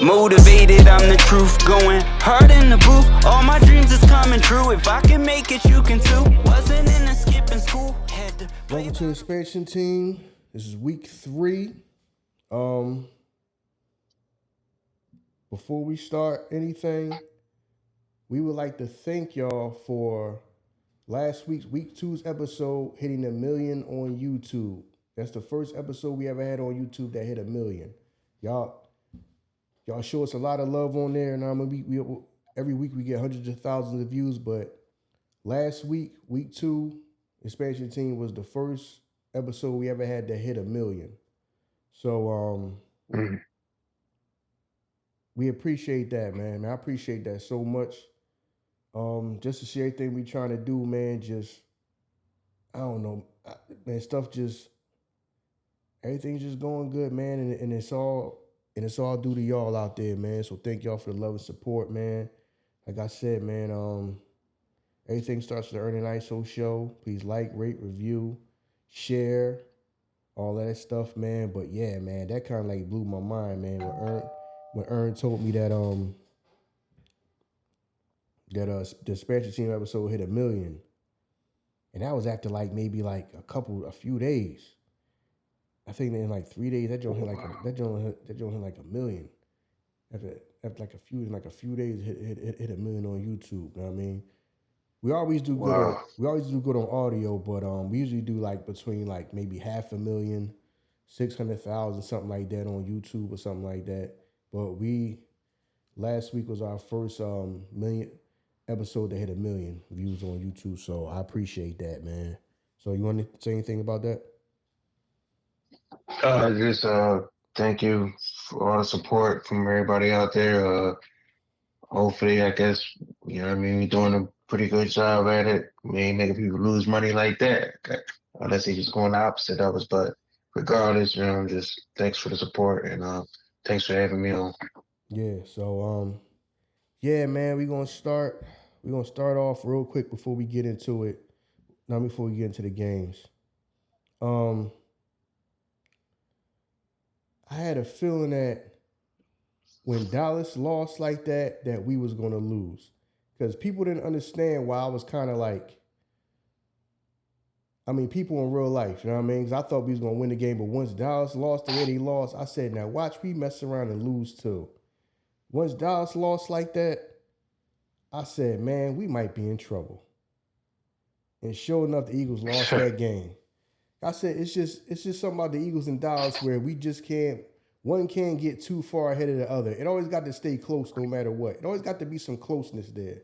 Motivated, I'm the truth. Going hard in the booth. All my dreams is coming true. If I can make it, you can too. Wasn't in a skipping school. Had to play. Welcome to the expansion team. This is week 3. Before we start anything, we would like to thank y'all for last week's week 2's episode hitting 1 million on YouTube. That's the first episode we ever had on YouTube that hit 1 million. Y'all show us a lot of love on there, and we every week we get hundreds of thousands of views. But last week, week 2, expansion team was the first episode we ever had that hit 1 million. So we appreciate that, man. I appreciate that so much. Just to see everything we trying to do, man. Just I don't know, man. Everything's just going good, man. And it's all due to y'all out there, man. So thank y'all for the love and support, man. Like I said, man. Everything starts with the Ernie ISO show. Please like, rate, review, share, all that stuff, man. But yeah, man, that kind of like blew my mind, man. When Ern told me that the expansion team episode hit 1 million, and that was after like maybe like a few days. I think in like 3 days that joint hit like $1 million. After like a few days hit 1 million on YouTube. You know what I mean? We always do good. We always do good on audio, but we usually do like between like maybe 500,000, 600,000, something like that on YouTube or something like that. But last week was our first million episode that hit 1 million views on YouTube. So I appreciate that, man. So you want to say anything about that? Just thank you for all the support from everybody out there. Hopefully, I guess, you know what I mean, we're doing a pretty good job at it. We ain't making people lose money like that, unless they just going the opposite of us. But regardless, you know, just thanks for the support, and thanks for having me on. Yeah, so yeah, man, we're gonna start off real quick before we get into it. Not before we get into the games. I had a feeling that when Dallas lost like that we was going to lose. Because people didn't understand why I was kind of like, I mean, people in real life, you know what I mean? Because I thought we was going to win the game, but once Dallas lost the way they lost, I said, now watch me mess around and lose too. Once Dallas lost like that, I said, man, we might be in trouble. And sure enough, the Eagles lost that game. I said, it's just something about the Eagles and Dallas where we just one can't get too far ahead of the other. It always got to stay close no matter what. It always got to be some closeness there.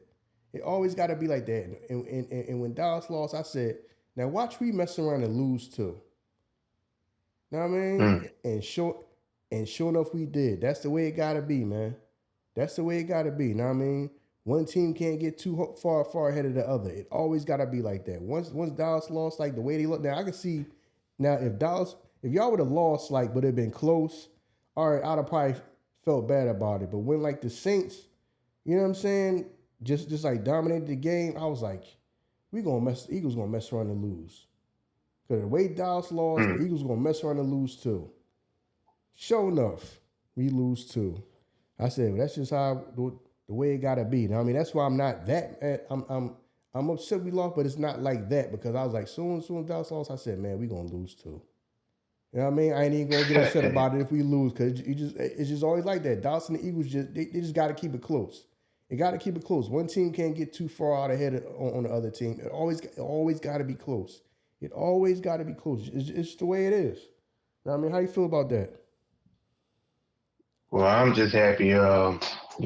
It always got to be like that. And when Dallas lost, I said, now watch we mess around and lose too. Know what I mean? And sure enough, we did. That's the way it got to be, man. That's the way it got to be. Know what I mean? One team can't get too far ahead of the other. It always got to be like that. Once Dallas lost, like the way they look. Now I can see. Now if y'all would have lost, like, but it been close, all right, I'd have probably felt bad about it. But when like the Saints, you know what I'm saying, just like dominated the game, I was like, the Eagles gonna mess around and lose. Because the way Dallas lost, the Eagles gonna mess around and lose too. Sure enough, we lose too. I said, well, that's just how the way it gotta be. Now, I mean, that's why I'm not that. I'm upset we lost, but it's not like that because I was like, soon as Dallas lost, I said, man, we gonna lose too. You know what I mean? I ain't even gonna get upset about it if we lose because it's just always like that. Dallas and the Eagles they just gotta keep it close. They gotta keep it close. One team can't get too far out ahead on the other team. It always gotta be close. It always gotta be close. It's the way it is. You know what I mean? How you feel about that? Well, I'm just happy, you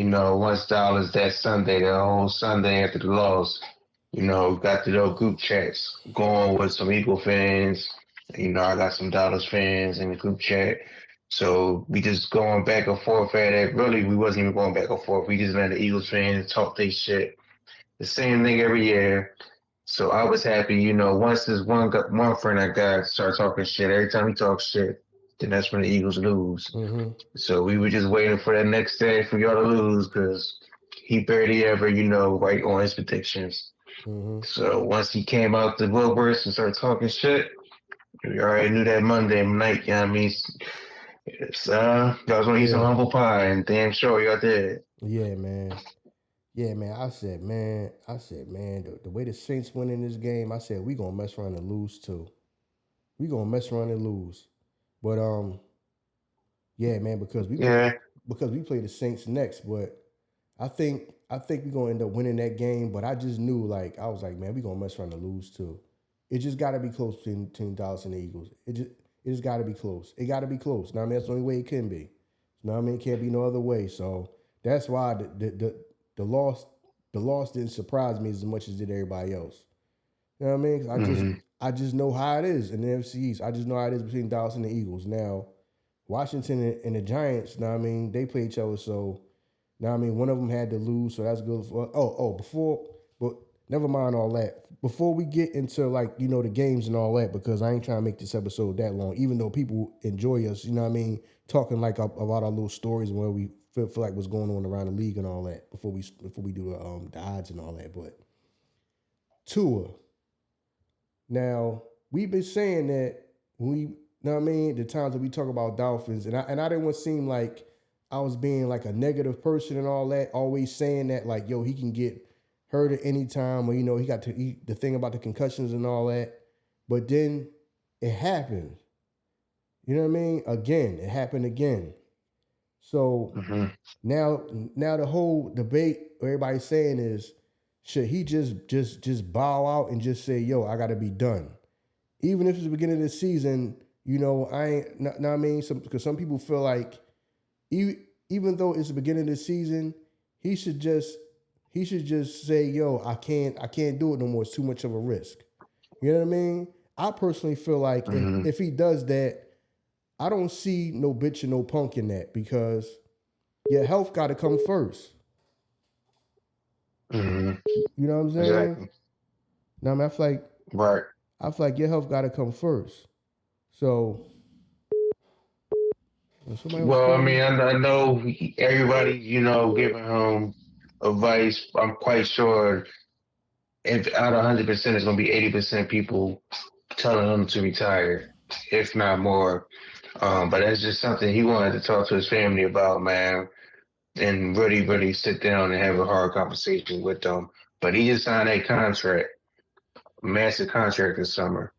know, once Dallas that Sunday, the whole Sunday after the loss, you know, got the little group chats going with some Eagle fans. You know, I got some Dallas fans in the group chat. So we just going back and forth at it. Really, we wasn't even going back and forth. We just let the Eagles fans talk their shit. The same thing every year. So I was happy, you know, once this one friend I got started talking shit, every time he talks shit, then that's when the Eagles lose. So we were just waiting for that next day for y'all to lose because he barely ever, you know, right on his predictions. So once he came out the woodworks and started talking shit, we already knew that Monday night, you know what I mean? It's y'all gonna eat some humble pie, and damn sure y'all did. Yeah, man. Yeah, man. I said, man, the way the Saints went in this game, I said we gonna mess around and lose too. We gonna mess around and lose. But yeah, man, because Yeah. we play the Saints next. But I think we're gonna end up winning that game. But I just knew, like, I was like, man, we gonna mess around and lose too. It just gotta be close between Dallas and the Eagles. It just gotta be close. It gotta be close. Now I mean that's the only way it can be. You know what I mean? It can't be no other way. So that's why the loss didn't surprise me as much as did everybody else. You know what I mean? 'Cause Mm-hmm. I just know how it is in the NFC East. I just know how it is between Dallas and the Eagles. Now, Washington and the Giants, now I mean, they play each other, so now I mean one of them had to lose, so that's good for but never mind all that. Before we get into like, the games and all that, because I ain't trying to make this episode that long, even though people enjoy us, you know what I mean, talking like about our little stories and where we feel like what's going on around the league and all that before we do the odds and all that. But Tua. Now, we've been saying that when you know what I mean, the times that we talk about Dolphins, and I didn't want to seem like I was being like a negative person and all that, always saying that like, yo, he can get hurt at any time, or he got the thing about the concussions and all that. But then it happened. You know what I mean? Again, it happened again. So Mm-hmm. now the whole debate everybody's saying is, should he just bow out and just say, yo, I gotta be done? Even if it's the beginning of the season, I ain't know what I mean? Because some people feel like even though it's the beginning of the season, he should just say, yo, I can't do it no more. It's too much of a risk. You know what I mean? I personally feel like Mm-hmm. if he does that, I don't see no bitch and no punk in that, because your health got to come first. Mm-hmm. You know what I'm saying? Exactly. Now, I mean, Right. I feel like your health got to come first. So, somebody else Well, I calling me? mean, I know everybody, giving him advice. I'm quite sure if out of 100%, it's going to be 80% people telling him to retire, if not more. But that's just something he wanted to talk to his family about, man, and really, really sit down and have a hard conversation with them. But he just signed a contract, massive contract this summer.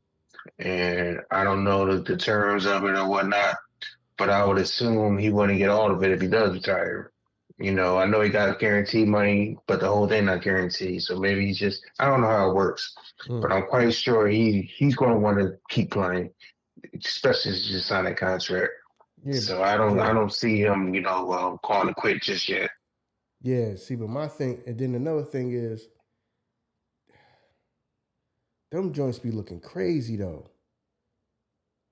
And I don't know the terms of it or whatnot, but I would assume he wouldn't get all of it if he does retire. I know he got guaranteed money, but the whole thing not guaranteed. So maybe he's just, I don't know how it works, but I'm quite sure he's going to want to keep playing, especially since he just signed that contract. Yeah, So I don't see him, calling it quit just yet. yeah. See, but my thing, and then another thing is, them joints be looking crazy though.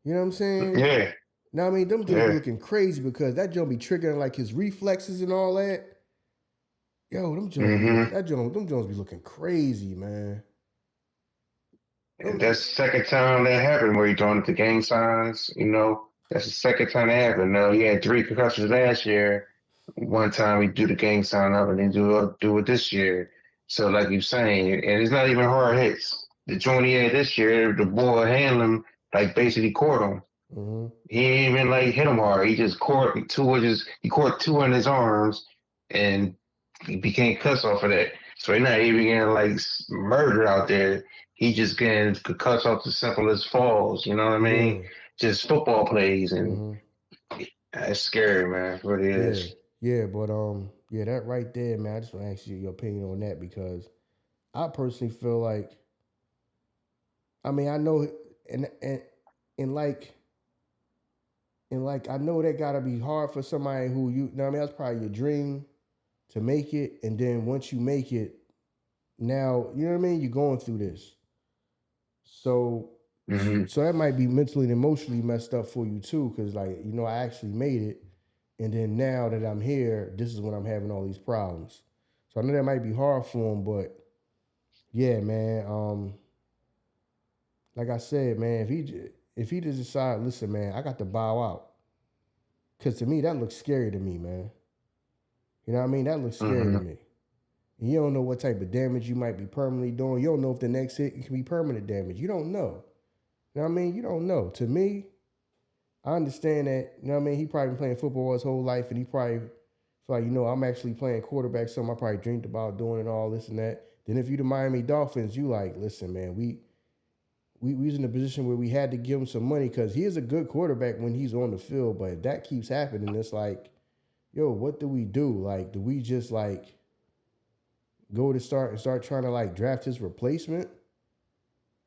You know what I'm saying? Yeah, Now, I mean, them joints be yeah. looking crazy because that joint be triggering like his reflexes and all that. Yo, hmm them joints be looking crazy, man. And that's the second time that happened where he throwing up the gang signs. That's the second time that happened. No, he had 3 concussions last year. One time he do the gang sign up and then do it this year. So like you're saying, and it's not even hard hits. The joint he had this year, the boy handled him like basically caught him. Mm-hmm. He didn't even like hit him hard. He just caught two in his arms and he became cussed off of that. So he's not even getting like murdered out there. He just getting cussed off the simplest falls. You know what I mean? Yeah. Just football plays, and Mm-hmm. that's scary, man. It really Yeah. is. Yeah. But yeah, that right there, man. I just want to ask you your opinion on that, because I personally feel like, I mean, I know, and like I know that gotta be hard for somebody who know what I mean, that's probably your dream to make it, and then once you make it, now you know what I mean, you're going through this. So hmm so that might be mentally and emotionally messed up for you too, because like, I actually made it, and then now that I'm here, this is when I'm having all these problems. So I know that might be hard for him, but yeah, man. Like I said, man, if he just decide, listen, man, I got to bow out, because to me that looks scary to me, man. You know what I mean? That looks scary to hmm me. And you don't know what type of damage you might be permanently doing. You don't know if the next hit can be permanent damage. You don't know. You know what I mean? You don't know. To me, I understand that, you know what I mean? He probably been playing football his whole life, and he probably feel like, I'm actually playing quarterback, something I probably dreamed about doing and all this and that. Then if you the Miami Dolphins, you like, listen, man, we was in a position where we had to give him some money because he is a good quarterback when he's on the field, but if that keeps happening, it's like, yo, what do we do? Like, do we just like go to start trying to like draft his replacement?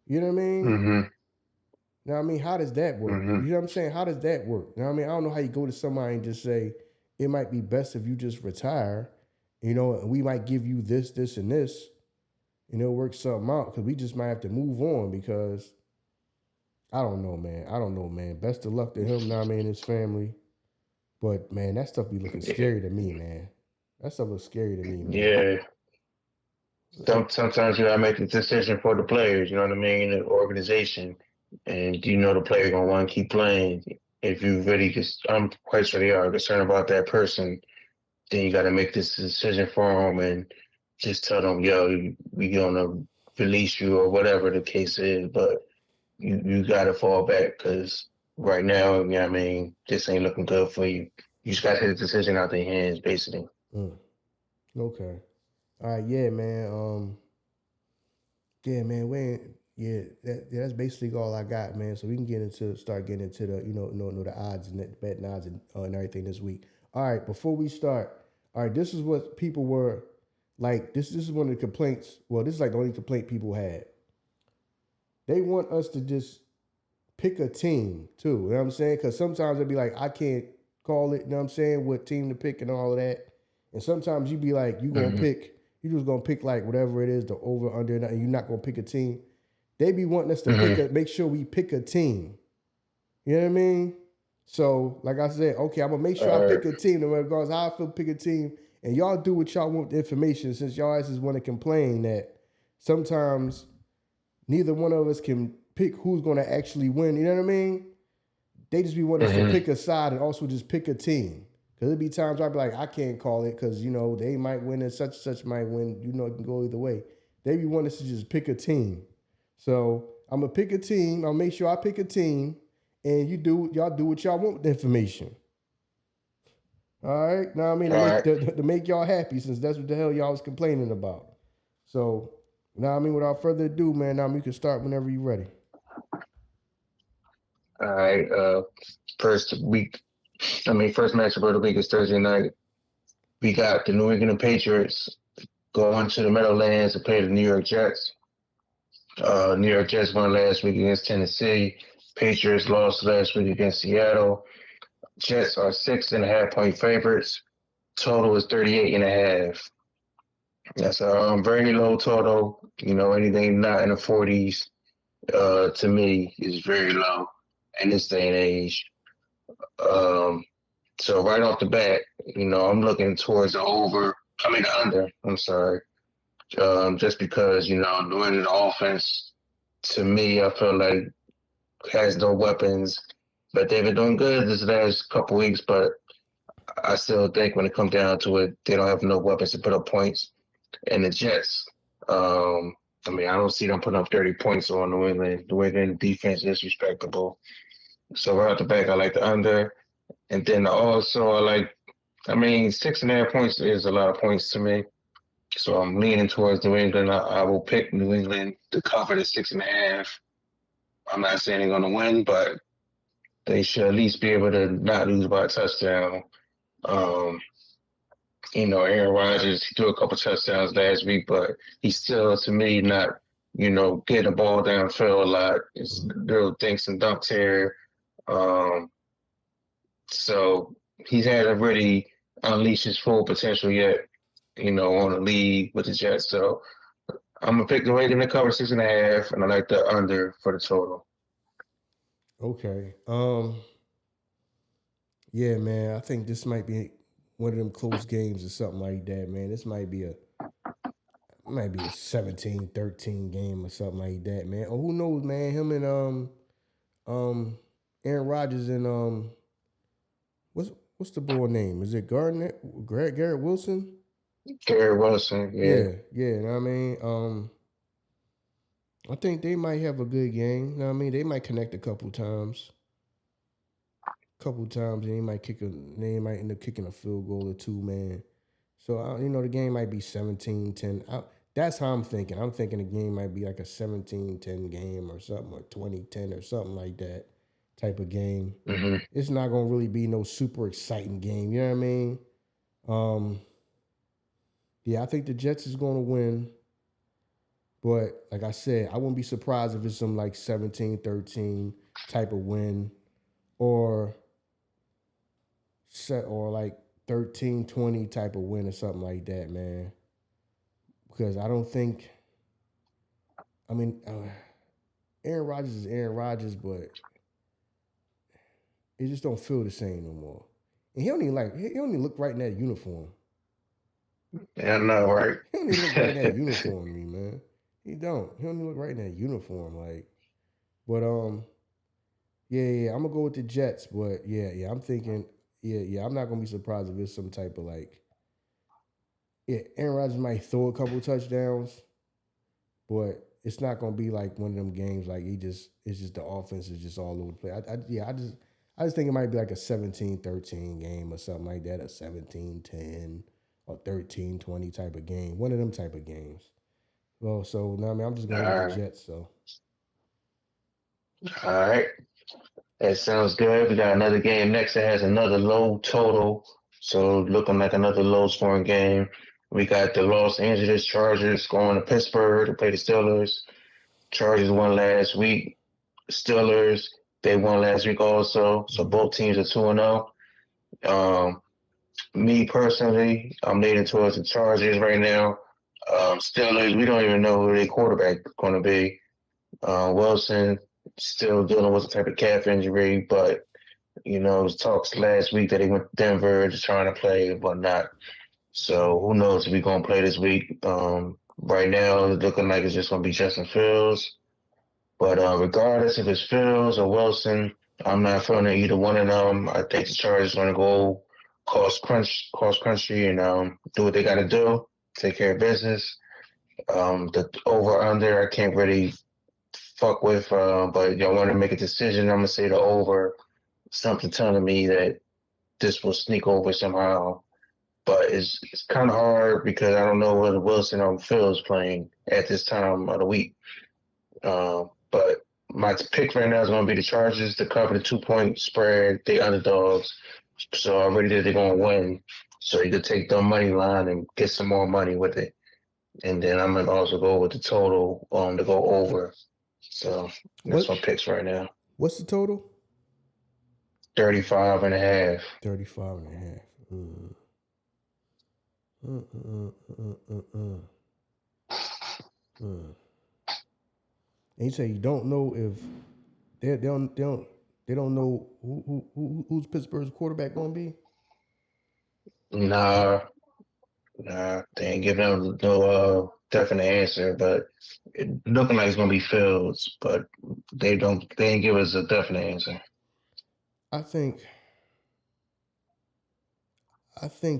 You know what I mean? Mm-hmm. You know what I mean? How does that work? Mm-hmm. You know what I'm saying? How does that work? You know what I mean? I don't know how you go to somebody and just say, it might be best if you just retire, and we might give you this, this, and this, work something out because we just might have to move on because I don't know, man. I don't know, man. Best of luck to him, now, man, his family. But, man, that stuff be looking scary to me, man. That stuff looks scary to me, man. Yeah. Sometimes you gotta make the decision for the players, you know what I mean, the organization. And the player gonna want to keep playing. If you really I'm quite sure they are concerned about that person, then you gotta make this decision for them and just tell them, yo, we gonna release you or whatever the case is. But you gotta fall back because right now, you know what I mean, this ain't looking good for you. You just gotta take the decision out their hands, basically. Okay. All right, yeah, man. Yeah, man. That's basically all I got, man. So we can start getting into the, the odds and the betting odds and everything this week. All right, before we start, all right, this is what people were like. This is one of the complaints. Well, this is like the only complaint people had. They want us to just pick a team too. You know what I'm saying? Because sometimes they'll be like, I can't call it. You know what I'm saying? What team to pick and all of that. And sometimes you be like, you just gonna pick like whatever it is, the over, under, and you're not gonna pick a team. They be wanting us to make sure we pick a team. You know what I mean? So, like I said, okay, I'm gonna make sure I pick a team, no matter regardless how I feel, pick a team, and y'all do what y'all want with the information. Since y'all asses want to complain that sometimes neither one of us can pick who's gonna actually win. You know what I mean? They just be wanting us to pick a side and also just pick a team. Because there'll be times I'll be like, I can't call it because, they might win and such might win. It can go either way. They be wanting us to just pick a team. So I'm going to pick a team. I'll make sure I pick a team. And y'all do what y'all want with the information. All right? Now, I mean, to make y'all happy since that's what the hell y'all was complaining about. So, now, I mean, without further ado, man, now we can start whenever you're ready. All right. First matchup of the week is Thursday night. We got the New England Patriots going to the Meadowlands to play the New York Jets. New York Jets won last week against Tennessee. Patriots lost last week against Seattle. Jets are 6.5-point favorites. Total is 38.5. That's a very low total. Anything not in the 40s, to me, is very low in this day and age. So right off the bat, I'm looking towards the under. I'm sorry. Just because, New England offense, to me, I feel like has no weapons, but they've been doing good this last couple weeks, but I still think when it comes down to it, they don't have no weapons to put up points. And the Jets, I don't see them putting up 30 points on New England. New England defense is respectable. So right off the back, I like the under. And then also, 6.5 points is a lot of points to me. So I'm leaning towards New England. I will pick New England to cover the 6.5. I'm not saying they're going to win, but they should at least be able to not lose by a touchdown. Aaron Rodgers, he threw a couple touchdowns last week, but he's still, to me, not, getting the ball downfield a lot. It's little dinks and dunks here. So he hasn't really unleashed his full potential yet, on the lead with the Jets. So I'm going to pick the Ravens to cover 6.5, and I like the under for the total. Okay. Yeah, man, I think this might be one of them close games or something like that, man. This might be a 17-13 game or something like that, man. Or who knows, man? Him and Aaron Rodgers and what's the boy name? Is it Garrett Wilson? Garrett Wilson, yeah. Yeah, you know what I mean? I think they might have a good game. You know what I mean? They might connect a couple times. couple times, and they might end up kicking a field goal or two, man. So, the game might be 17-10. That's how I'm thinking. I'm thinking the game might be like a 17-10 game or something, or 20-10 or something like that type of game. Mm-hmm. It's not going to really be no super exciting game. You know what I mean? Yeah, I think the Jets is going to win. But like I said, I wouldn't be surprised if it's some like 17-13 type of win or like 13-20 type of win or something like that, man. Because I don't think, Aaron Rodgers is Aaron Rodgers, but it just don't feel the same no more. And he don't even look right in that uniform. Yeah, I know, right? He don't even look right in that uniform to me, man. He don't even look right in that uniform, like. But yeah, I'm gonna go with the Jets. But yeah, I'm thinking, I'm not gonna be surprised if it's some type of like, Aaron Rodgers might throw a couple touchdowns, but it's not gonna be like one of them games like it's just the offense is just all over the place. I just think it might be like a 17-13 game or something like that, a 17-10 or 13-20 type of game, one of them type of games. Well, so now I'm just going with the Jets. So, all right, that sounds good. We got another game next that has another low total, so looking like another low scoring game. We got the Los Angeles Chargers going to Pittsburgh to play the Steelers. Chargers won last week. Steelers, they won last week also. So both teams are 2-0. Me personally, I'm leaning towards the Chargers right now. Steelers, we don't even know who their quarterback is going to be. Wilson still dealing with a type of calf injury, but it was talks last week that he went to Denver just trying to play and whatnot. So who knows if we're going to play this week. Right now, it's looking like it's just going to be Justin Fields. But regardless if it's Fields or Wilson, I'm not feeling either one of them. I think the Chargers are going to go cross country and do what they got to do, take care of business. The over-under, I can't really fuck with, but y'all want to make a decision, I'm going to say the over. Something telling me that this will sneak over somehow. But it's kind of hard because I don't know whether Wilson or Fields playing at this time of the week. But my pick right now is going to be the Chargers to cover the 2-point spread. They underdogs. So I already did they're going to win. So you could take the money line and get some more money with it. And then I'm going to also go with the total to go over. So that's my picks right now. What's the total? 35.5. 35.5. And you say you don't know if they don't know who's Pittsburgh's quarterback gonna be? Nah, they ain't giving them no definite answer, but it looking like it's gonna be Fields, but they ain't give us a definite answer. I think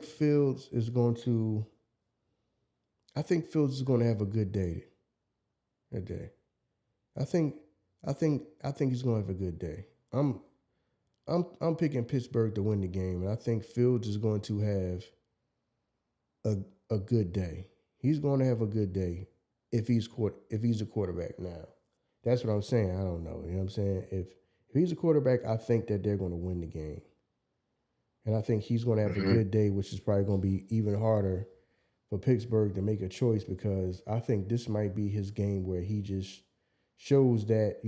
Fields is going to have a good day. That day. I think he's going to have a good day. I'm picking Pittsburgh to win the game, and I think Fields is going to have a good day. He's going to have a good day if he's a quarterback now. That's what I'm saying. I don't know. You know what I'm saying? If he's a quarterback, I think that they're going to win the game. And I think he's going to have a good day, which is probably going to be even harder for Pittsburgh to make a choice, because I think this might be his game where he just shows that,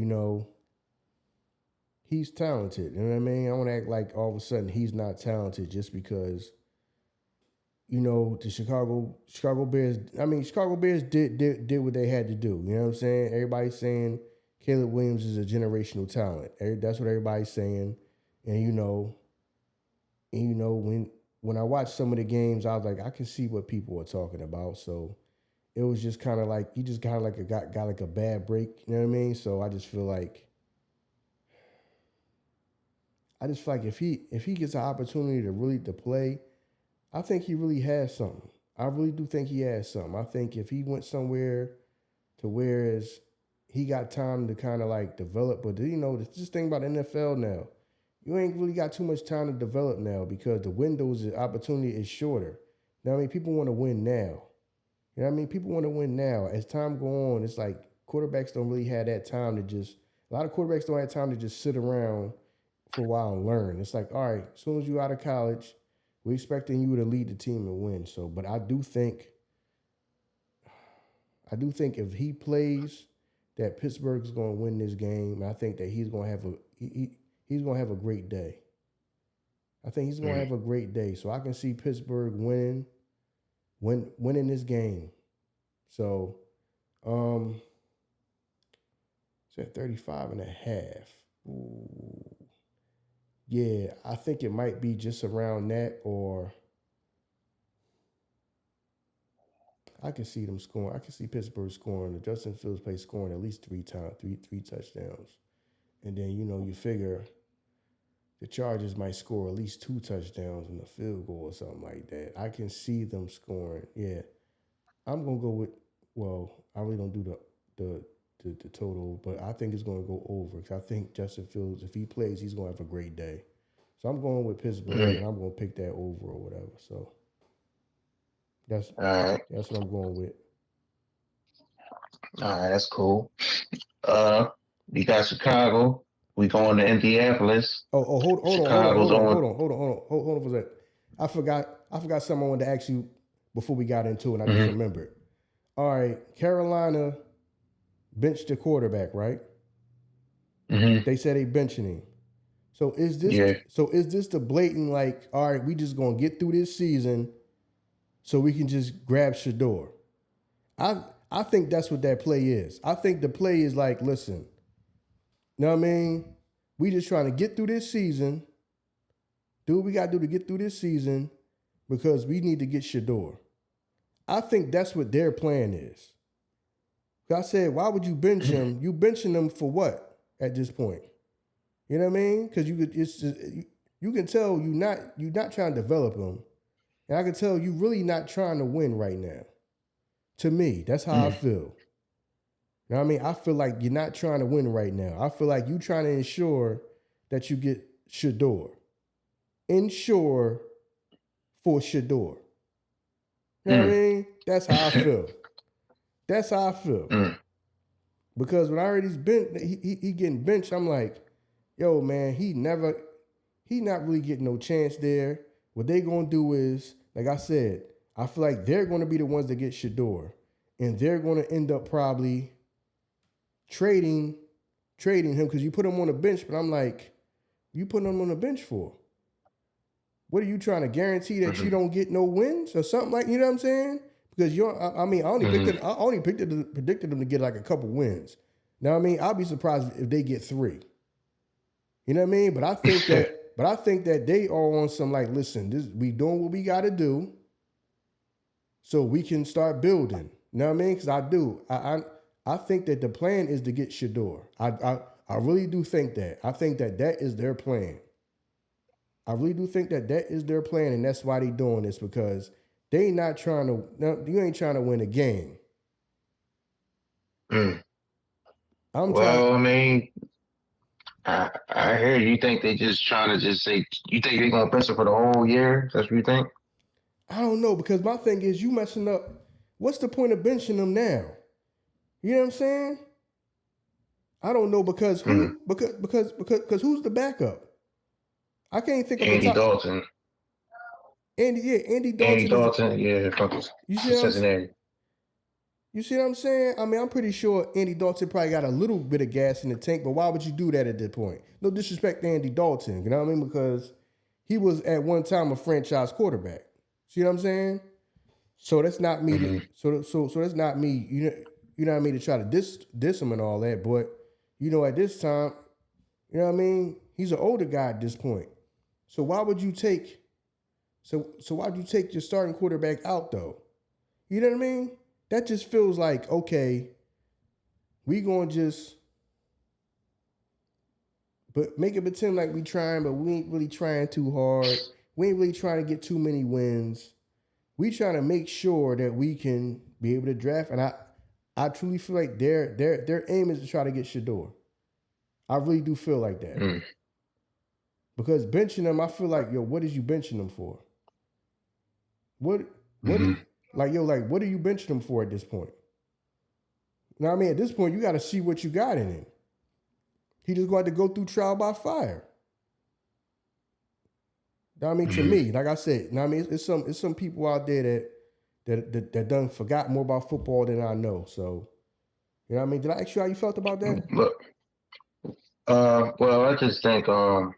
he's talented. You know what I mean? I want to act like all of a sudden he's not talented just because, the Chicago Bears, Chicago Bears did what they had to do. You know what I'm saying? Everybody's saying Caleb Williams is a generational talent. That's what everybody's saying. And, when I watched some of the games, I was like, I can see what people are talking about. So it was just kind of like, he just kind of like got like a bad break. You know what I mean? So I just feel like if he gets an opportunity to play, I think he really has something. I really do think he has something. I think if he went somewhere to whereas he got time to kind of like develop, but just think about the NFL now. you ain't really got too much time to develop now because the windows of opportunity is shorter. Now, I mean, people want to win now. You know what I mean? People want to win now. As time go on, it's like quarterbacks don't really have that time to just. A lot of quarterbacks don't have time to just sit around for a while and learn. It's like, all right, as soon as you're out of college, we're expecting you to lead the team and win. So, but I do think if he plays, that Pittsburgh's going to win this game. I think that he's going to have he's going to have a great day. I think he's going to have a great day. So I can see Pittsburgh winning this game. So, it's at 35.5. Ooh. Yeah, I think it might be just around that, or I can see them scoring. I can see Pittsburgh scoring. Justin Fields plays scoring at least three touchdowns. And then, you figure the Chargers might score at least 2 touchdowns in a field goal or something like that. I can see them scoring. Yeah. I'm going to go with, I really don't do the total, but I think it's going to go over because I think Justin Fields, if he plays, he's going to have a great day. So I'm going with Pittsburgh, and I'm going to pick that over or whatever. So that's what I'm going with. All right, that's cool. We got Chicago. We going to Indianapolis. Hold on for a sec. I forgot something I wanted to ask you before we got into it, and I just remembered. All right, Carolina benched the quarterback, right? They said they benching him. So is this the blatant, like, all right, we just gonna get through this season so we can just grab Shador? I think that's what that play is. I think the play is like, listen, you know what I mean? We just trying to get through this season. Do what we got to do to get through this season because we need to get Shador. I think that's what their plan is. I said, why would you bench him? You benching him for what at this point? You know what I mean? Because you can tell you're not trying to develop him. And I can tell you really not trying to win right now. To me, that's how I feel. You know what I mean? I feel like you're not trying to win right now. I feel like you're trying to ensure that you get Shador. Ensure for Shador. You know what I mean? That's how I feel. That's how I feel. Because when I heard he getting benched, I'm like, yo, man, he not really getting no chance there. What they gonna do is, like I said, I feel like they're gonna be the ones that get Shador. And they're gonna end up probably trading him because you put him on the bench, but I'm like, you putting him on the bench for? What are you trying to guarantee that you don't get no wins or something like, you know what I'm saying? Because I only predicted them to get like a couple wins. Now I mean, I'll be surprised if they get 3. You know what I mean? But I think that they are on some like, listen, we doing what we got to do, so we can start building. You know what I mean? Because I do. I think that the plan is to get Shador. I really do think that. I think that is their plan. I really do think that is their plan, and that's why they doing this, because they not trying to. No, you ain't trying to win a game. I mean, I hear you think they just trying to just say, you think they're gonna bench him for the whole year? That's what you think? I don't know, because my thing is, you messing up. What's the point of benching them now? You know what I'm saying? I don't know, because because who's the backup? I can't think of Andy Dalton. Andy Dalton. Yeah, you see Cincinnati. You see what I'm saying? I mean, I'm pretty sure Andy Dalton probably got a little bit of gas in the tank, but why would you do that at this point? No disrespect to Andy Dalton, you know what I mean? Because he was at one time a franchise quarterback. See what I'm saying? So that's not me. So that's not me. You know what I mean, to try to diss him and all that. But at this time, you know what I mean? He's an older guy at this point. So why would you take? So why'd you take your starting quarterback out though? You know what I mean? That just feels like, okay, we gonna just make it pretend like we trying, but we ain't really trying too hard. We ain't really trying to get too many wins. We trying to make sure that we can be able to draft. And I truly feel like their aim is to try to get Shador. I really do feel like that. Because benching them, I feel like, yo, what is you benching them for? What Mm-hmm. like what are you benching them for at this point? Now I mean, at this point, you got to see what you got in him. He just going to go through trial by fire. Now, I mean, to me, like I said, now I mean, it's some people out there that done forgot more about football than I know. So, you know what I mean? Did I ask you how you felt about that? Look, well, I just think, I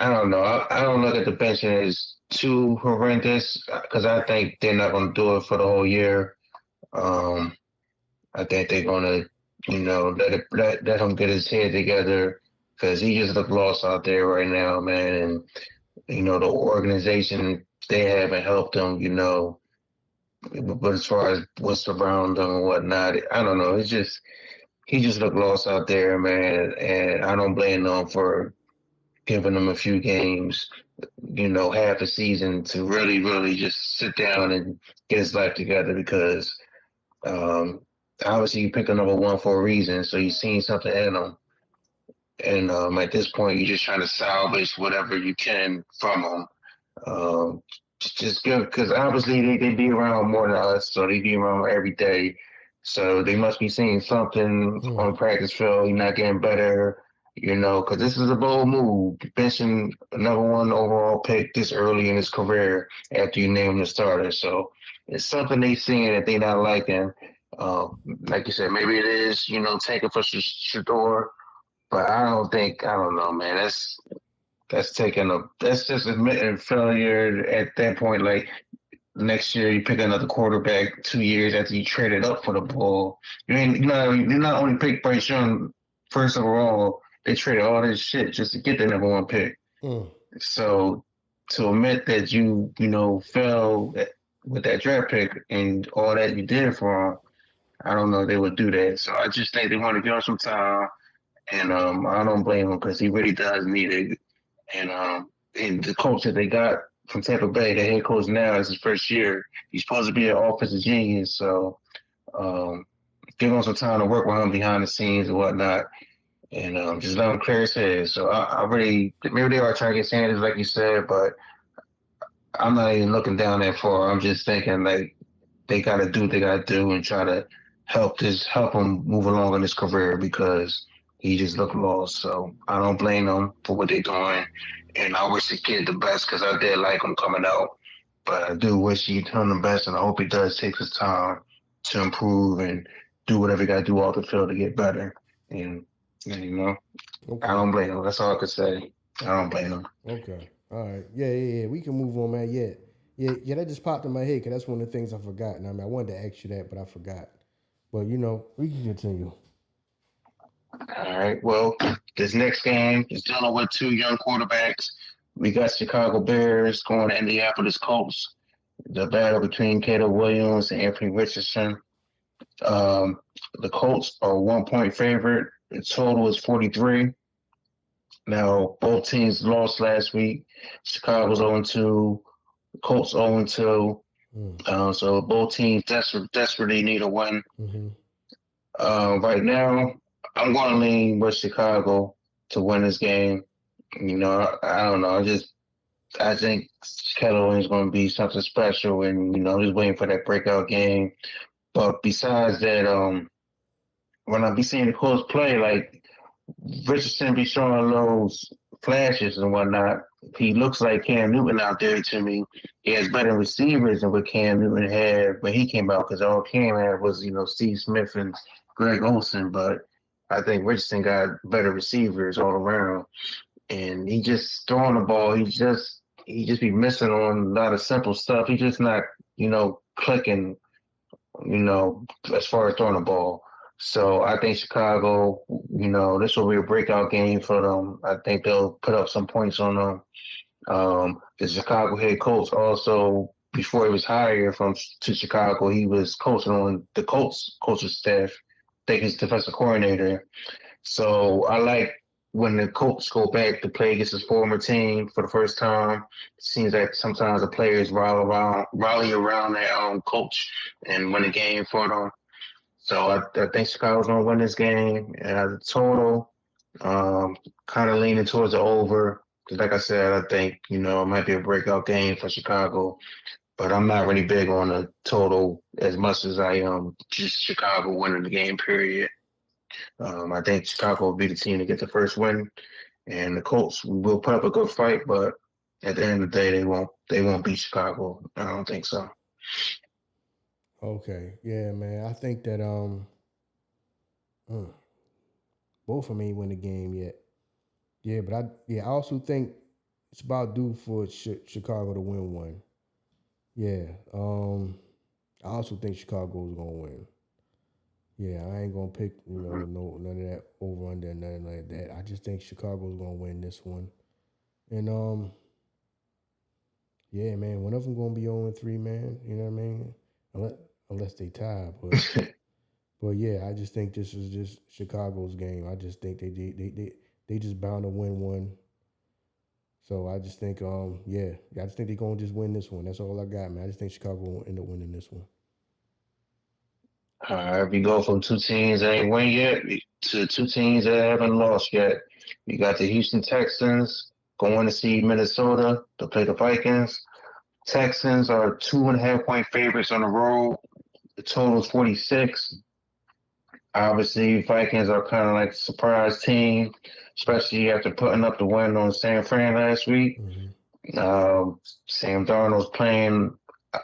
don't know. I don't look at the benching as too horrendous because I think they're not going to do it for the whole year. I think they're going to, let him get his head together because he just look lost out there right now, man. And the organization they haven't helped him, But as far as what's around him and whatnot, I don't know. He just looked lost out there, man. And I don't blame him for giving him a few games, half a season to really, really just sit down and get his life together because obviously you picked a number one for a reason. So you've seen something in him. And at this point, you're just trying to salvage whatever you can from him. Just good because obviously they be around more than us, so they be around every day. So they must be seeing something on the practice field. You're not getting better, because this is a bold move. Benching number one overall pick this early in his career after you name him the starter. So it's something they seeing that they not liking. Like you said, maybe it is, taking for Shador, but I don't know, man. That's just admitting failure at that point. Like next year, you pick another quarterback 2 years after you traded up for the ball. You not only picked Bryce Young first overall, they traded all this shit just to get the number one pick. So to admit that you fell with that draft pick and all that you did for him, I don't know if they would do that. So I just think they want to give him some time, and I don't blame him because he really does need it. And the coach that they got from Tampa Bay, the head coach now, is his first year. He's supposed to be an offensive genius, so give him some time to work with him behind the scenes and whatnot, and just let him clear his head. So I really, maybe they are trying to get Sanders, like you said, but I'm not even looking down that far. I'm just thinking like they got to do what they got to do and try to help him move along in his career because he just looked lost. So I don't blame them for what they're doing. And I wish the kid the best because I did like him coming out. But I do wish he'd done the best, and I hope he does take his time to improve and do whatever he got to do off the field to get better. And okay. I don't blame him. That's all I could say. I don't blame him. Okay. All right. Yeah. We can move on, man. Yeah. That just popped in my head because that's one of the things I forgot. And I mean, I wanted to ask you that, but I forgot. But we can continue. All right. Well, this next game is dealing with two young quarterbacks. We got Chicago Bears going to Indianapolis Colts. The battle between Caleb Williams and Anthony Richardson. The Colts are 1 point favorite. The total is 43. Now, both teams lost last week. Chicago's 0-2. Colts 0-2. So both teams desperately need a win. Right now, I'm going to lean with Chicago to win this game. I don't know. I think Keller is going to be something special, and just waiting for that breakout game. But besides that, when I be seeing the Colts play, like Richardson be showing those flashes and whatnot. He looks like Cam Newton out there to me. He has better receivers than what Cam Newton had when he came out because all Cam had was Steve Smith and Greg Olsen, but I think Richardson got better receivers all around, and he just throwing the ball. He just be missing on a lot of simple stuff. He's just not clicking, as far as throwing the ball. So I think Chicago, this will be a breakout game for them. I think they'll put up some points on them. The Chicago head coach also, before he was hired to Chicago, he was coaching on the Colts coaching staff. I think he's defensive coordinator. So I like when the Colts go back to play against his former team for the first time. It seems like sometimes the players rally around their own coach and win a game for them. So I think Chicago's going to win this game. And as a total, kind of leaning towards the over like I said, I think, it might be a breakout game for Chicago, but I'm not really big on the total as much as I am just Chicago winning the game, period. I think Chicago will be the team to get the first win, and the Colts will put up a good fight, but at the end of the day, they won't beat Chicago. I don't think so. Okay, yeah, man. I think that both of them ain't win the game yet. Yeah, but I also think it's about due for Chicago to win one. Yeah, I also think Chicago's gonna win. Yeah, I ain't gonna pick no none of that over under nothing like that. I just think Chicago's gonna win this one, and yeah, man, one of them gonna be 0-3, man. You know what I mean? Unless they tie, but yeah, I just think this is just Chicago's game. I just think they just bound to win one. So I just think yeah, I just think they're gonna just win this one. That's all I got, man. I just think Chicago will end up winning this one. We go from two teams that ain't win yet to two teams that haven't lost yet. You got the Houston Texans going to see Minnesota to play the Vikings. Texans are 2.5-point favorites on the road. The total is 46. Obviously, Vikings are kind of like a surprise team, especially after putting up the win on San Fran last week. Sam Darnold's playing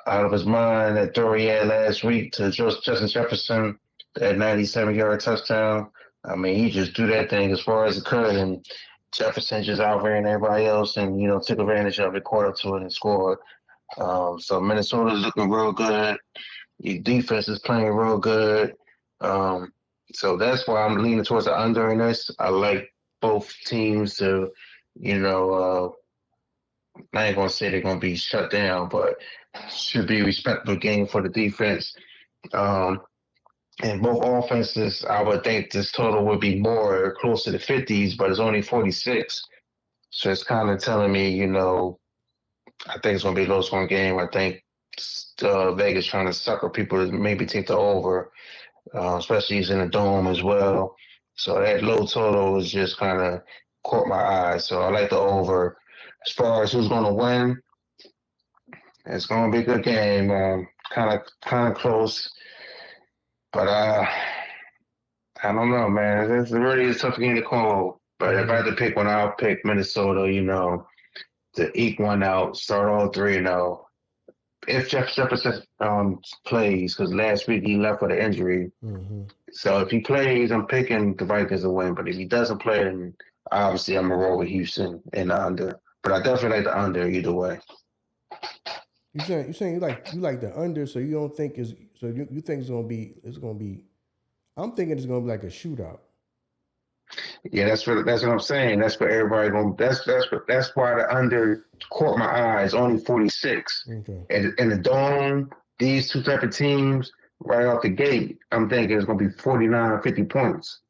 out of his mind. That throw he had last week to Justin Jefferson, that 97-yard touchdown. I mean, he just threw that thing as far as he could, and Jefferson just outran everybody else and, took advantage of it, caught up to it, and scored. So Minnesota's looking real good. Your defense is playing real good. So that's why I'm leaning towards the under in this. I like both teams to, I ain't gonna say they're gonna be shut down, but should be a respectable game for the defense. And both offenses, I would think this total would be more close to the 50s, but it's only 46. So it's kind of telling me, I think it's gonna be a low-scoring game. I think Vegas trying to sucker people to maybe take the over, especially he's in the dome as well. So that low total is just kind of caught my eye. So I like the over. As far as who's going to win, it's going to be a good game. Kind of close, but I don't know, man. It's really a tough game to call. But if I had to pick one, I'll pick Minnesota. To eke one out, start all 3-0. If Jefferson plays, because last week he left with an injury. So if he plays, I'm picking the Vikings to win. But if he doesn't play, then obviously I'm gonna roll with Houston in the under. But I definitely like the under either way. You saying you like the under, so you don't think you think it's gonna be. I'm thinking it's gonna be like a shootout. Yeah, that's what I'm saying. That's what everybody going. That's why the under caught my eye. It's only 46. Okay. And in the dome, these two type of teams right off the gate, I'm thinking it's gonna be 49 or 50 points.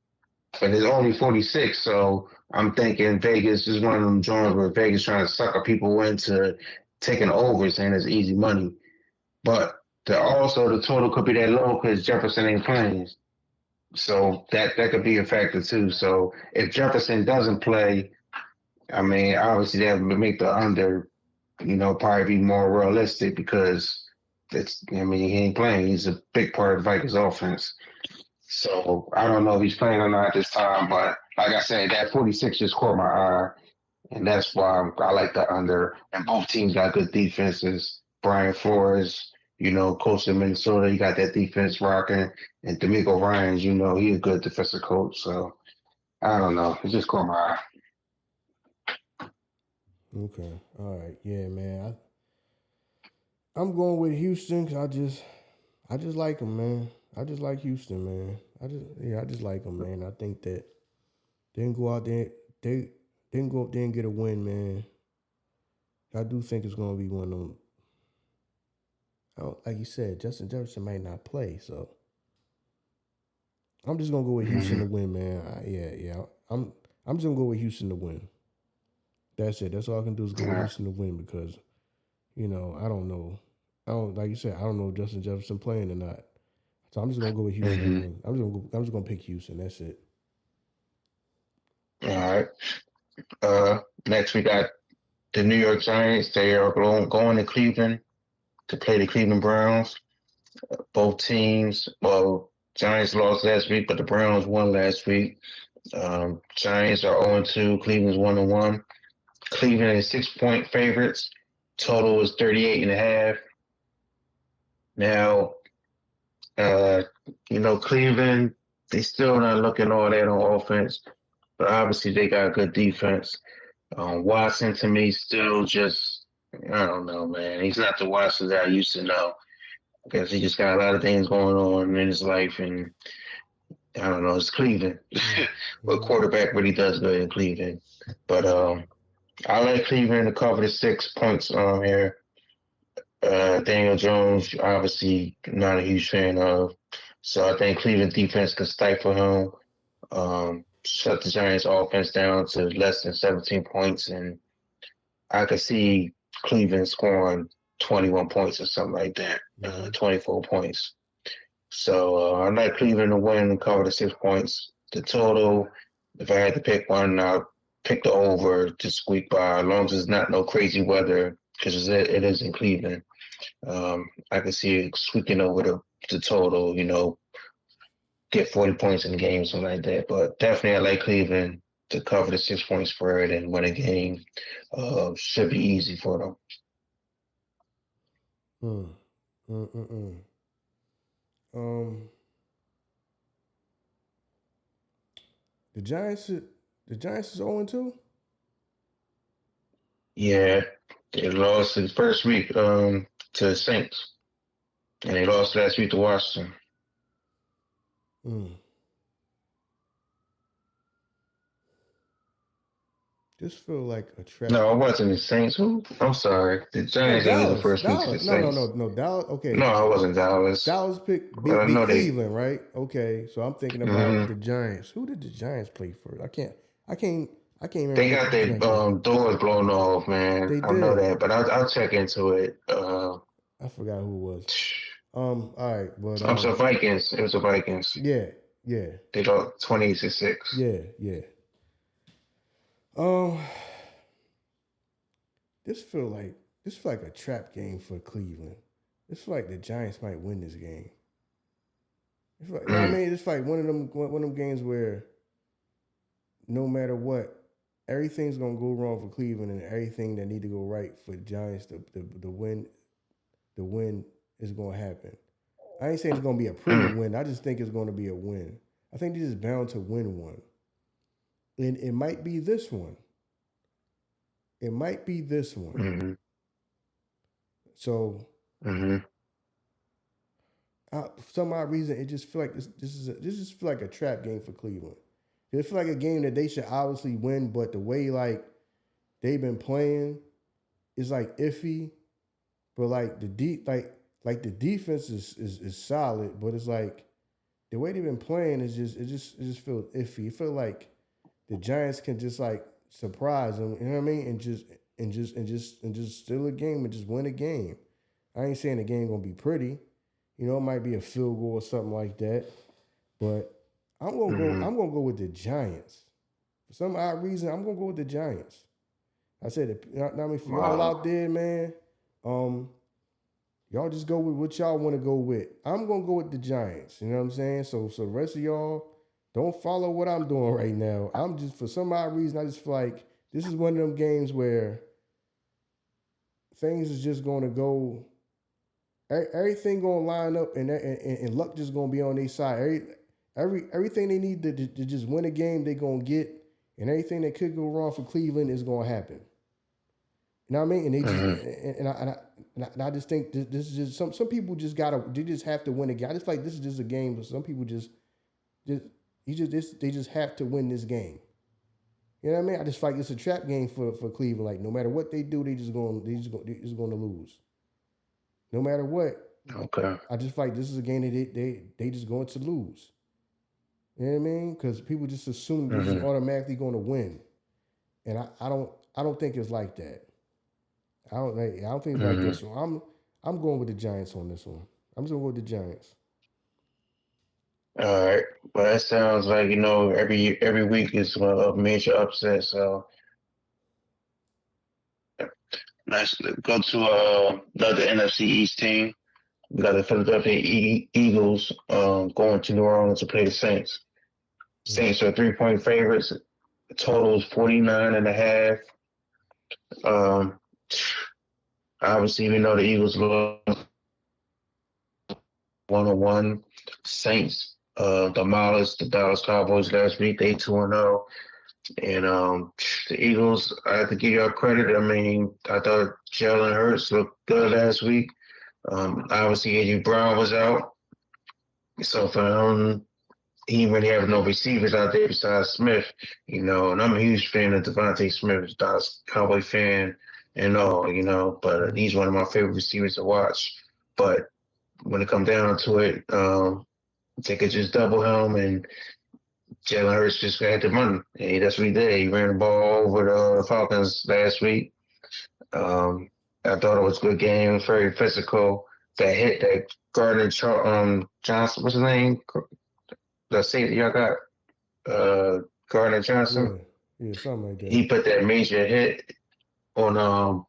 But it's only 46, so I'm thinking Vegas is one of them joints where Vegas trying to sucker people into taking over, saying it's easy money. But also the total could be that low because Jefferson ain't playing. So that could be a factor too. So if Jefferson doesn't play, I mean, obviously that would make the under, probably be more realistic because he ain't playing. He's a big part of the Vikings offense. So I don't know if he's playing or not this time, but like I said, that 46 just caught my eye, and that's why I like the under. And both teams got good defenses. Brian Flores, coach in Minnesota, he got that defense rocking. And D'Amico Ryans, he's a good defensive coach. So I don't know. It just caught my eye. Okay. All right. Yeah, man. I'm going with Houston because I just like them, man. I just like Houston, man. I just like them, man. I think that they can go out there, they can go up there and get a win, man. I do think it's going to be one of them. Like you said, Justin Jefferson might not play, so I'm just gonna go with Houston to win, man. I'm just gonna go with Houston to win. That's it. That's all I can do is go with Houston to win because, I don't know. Like you said, I don't know if Justin Jefferson playing or not. So I'm just gonna go with Houston to win. I'm just gonna pick Houston. That's it. All right. Next, we got the New York Giants. They are going to Cleveland to play the Cleveland Browns. Both teams, well, Giants lost last week, but the Browns won last week. Giants are 0-2. Cleveland's 1-1. Cleveland is 6-point favorites. Total is 38.5. Now, Cleveland, they still not looking all that on offense, but obviously they got good defense. Watson, to me, still just, I don't know, man. He's not the Watson that I used to know. I guess he just got a lot of things going on in his life, and I don't know, it's Cleveland. But quarterback really does good in Cleveland. But I like Cleveland to cover the 6 points here. Daniel Jones, obviously not a huge fan of. So I think Cleveland defense can stifle him, shut the Giants offense down to less than 17 points. And I could see Cleveland scoring 21 points or something like that, 24 points. So I like Cleveland to win and cover the 6 points. The total, if I had to pick one, I'll pick the over to squeak by, as long as it's not no crazy weather, because it is in Cleveland. I can see it squeaking over the total, get 40 points in the game, something like that. But definitely I like Cleveland to cover the 6-point spread and win a game. Should be easy for them. The Giants is 0-2? Yeah, they lost the first week to the Saints, and they lost last week to Washington. This feel like a trap. No, it wasn't the Saints. Who? I'm sorry. The Giants lose the first week to the Saints. No, Dallas. Okay. No, it wasn't Dallas. Dallas beat Cleveland, right? Okay, so I'm thinking about the Giants. Who did the Giants play first? I can't remember. They got their doors blown off, man. I know that, but I'll check into it. I forgot who it was. All right, but I'm sorry, Vikings. It was the Vikings. Yeah. They lost 20-6. Yeah. This feel like a trap game for Cleveland. This feel like the Giants might win this game. It's like, it's like one of them games where no matter what, everything's gonna go wrong for Cleveland, and everything that need to go right for the Giants to win. The win is gonna happen. I ain't saying it's gonna be a pretty win. I just think it's gonna be a win. I think they're just bound to win one. And it might be this one. So, for some odd reason, it just feel like this just feel like a trap game for Cleveland. It feel like a game that they should obviously win, but the way like they've been playing is like iffy. But like the defense is solid, but it's like the way they've been playing is it just feels iffy. It feels like the Giants can just like surprise them, you know what I mean, and just steal a game and just win a game. I ain't saying the game gonna be pretty, it might be a field goal or something like that, but I'm gonna go with the Giants. For some odd reason, I'm gonna go with the Giants. I said, for y'all out there, man, y'all just go with what y'all want to go with. I'm gonna go with the Giants. You know what I'm saying? So the rest of y'all don't follow what I'm doing right now. I'm just, for some odd reason, I just feel like this is one of them games where things is just gonna go. Everything gonna line up, and luck just gonna be on their side. Everything they need to just win a game, they gonna get, and everything that could go wrong for Cleveland is gonna happen. You know what I mean? And they just, and I just think this is just some people just they just have to win a game. I just feel like this is just a game, but some people they just have to win this game. You know what I mean? I just feel like it's a trap game for Cleveland. Like no matter what they do, they just going to lose. No matter what. Okay. I just feel like this is a game that they just going to lose. You know what I mean? Because people just assume they're just automatically going to win, and I don't think it's like that. I don't think it's like this. So I'm going with the Giants on this one. I'm just going to go with the Giants. All right, but that sounds like every week is a major upset. So Let's go to the other NFC East team. We got the Philadelphia Eagles going to New Orleans to play the Saints. Saints are 3-point favorites. The total is 49.5. Um, Obviously, we know the Eagles lost 1-1. Saints demolished the Dallas Cowboys last week. They 2-0. And the Eagles, I have to give y'all credit. I mean, I thought Jalen Hurts looked good last week. Obviously, A.J. Brown was out. So for him, he didn't really have no receivers out there besides Smith, and I'm a huge fan of Devontae Smith, Dallas Cowboy fan and all, but he's one of my favorite receivers to watch. But when it comes down to it, they could just double him, and Jalen Hurts just had the money. And that's what he did. He ran the ball over the Falcons last week. I thought it was a good game, very physical. That hit that Gardner Johnson, what's his name? The safety y'all got, Gardner Johnson. Yeah, something like that. He put that major hit on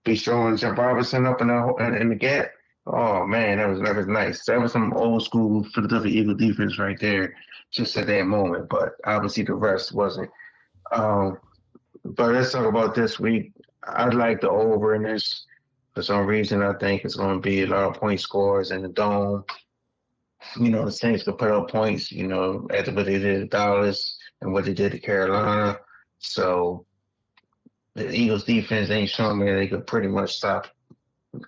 Bistro and Jim Robinson up in the gap. Oh man, that was nice. That was some old school Philadelphia Eagle defense right there, just at that moment. But obviously the rest wasn't. But let's talk about this week. I'd like the over in this. For some reason, I think it's going to be a lot of point scores in the dome. The Saints could put up points, after what they did to Dallas and what they did to Carolina. So the Eagles defense ain't showing me they could pretty much stop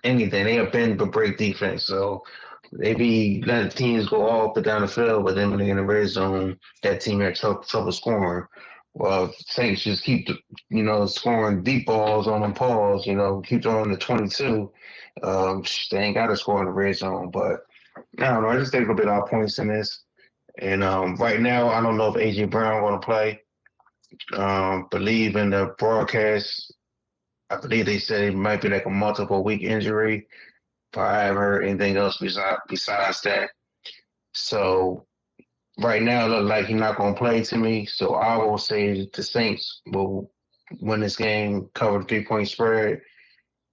anything. They have been but break defense. So they be letting teams go all up and down the field, but then when they're in the red zone, that team had trouble scoring. Well, Saints just keep, scoring deep balls on them paws, keep throwing the 22. They ain't got to score in the red zone, but I don't know. I just think there'll be a lot of points in this. And right now, I don't know if A.J. Brown going to play. Believe in the broadcast, I believe they said it might be like a multiple week injury. But I haven't heard anything else besides that. So right now, it looks like he's not going to play to me. So I will say the Saints will win this game, cover the 3-point spread.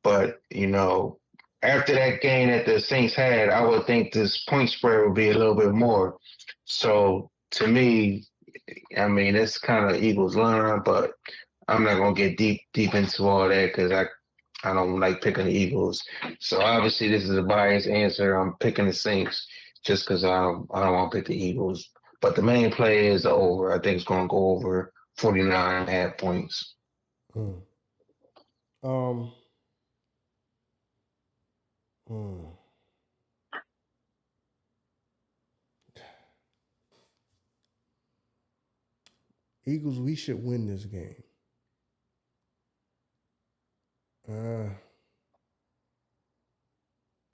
But, after that game that the Saints had, I would think this point spread would be a little bit more. So to me, I mean, it's kind of Eagles line, but I'm not going to get deep into all that because I don't like picking the Eagles. So obviously this is a biased answer. I'm picking the Saints just because I don't want to pick the Eagles. But the main play is the over. I think it's going to go over 49.5 points. Eagles, we should win this game.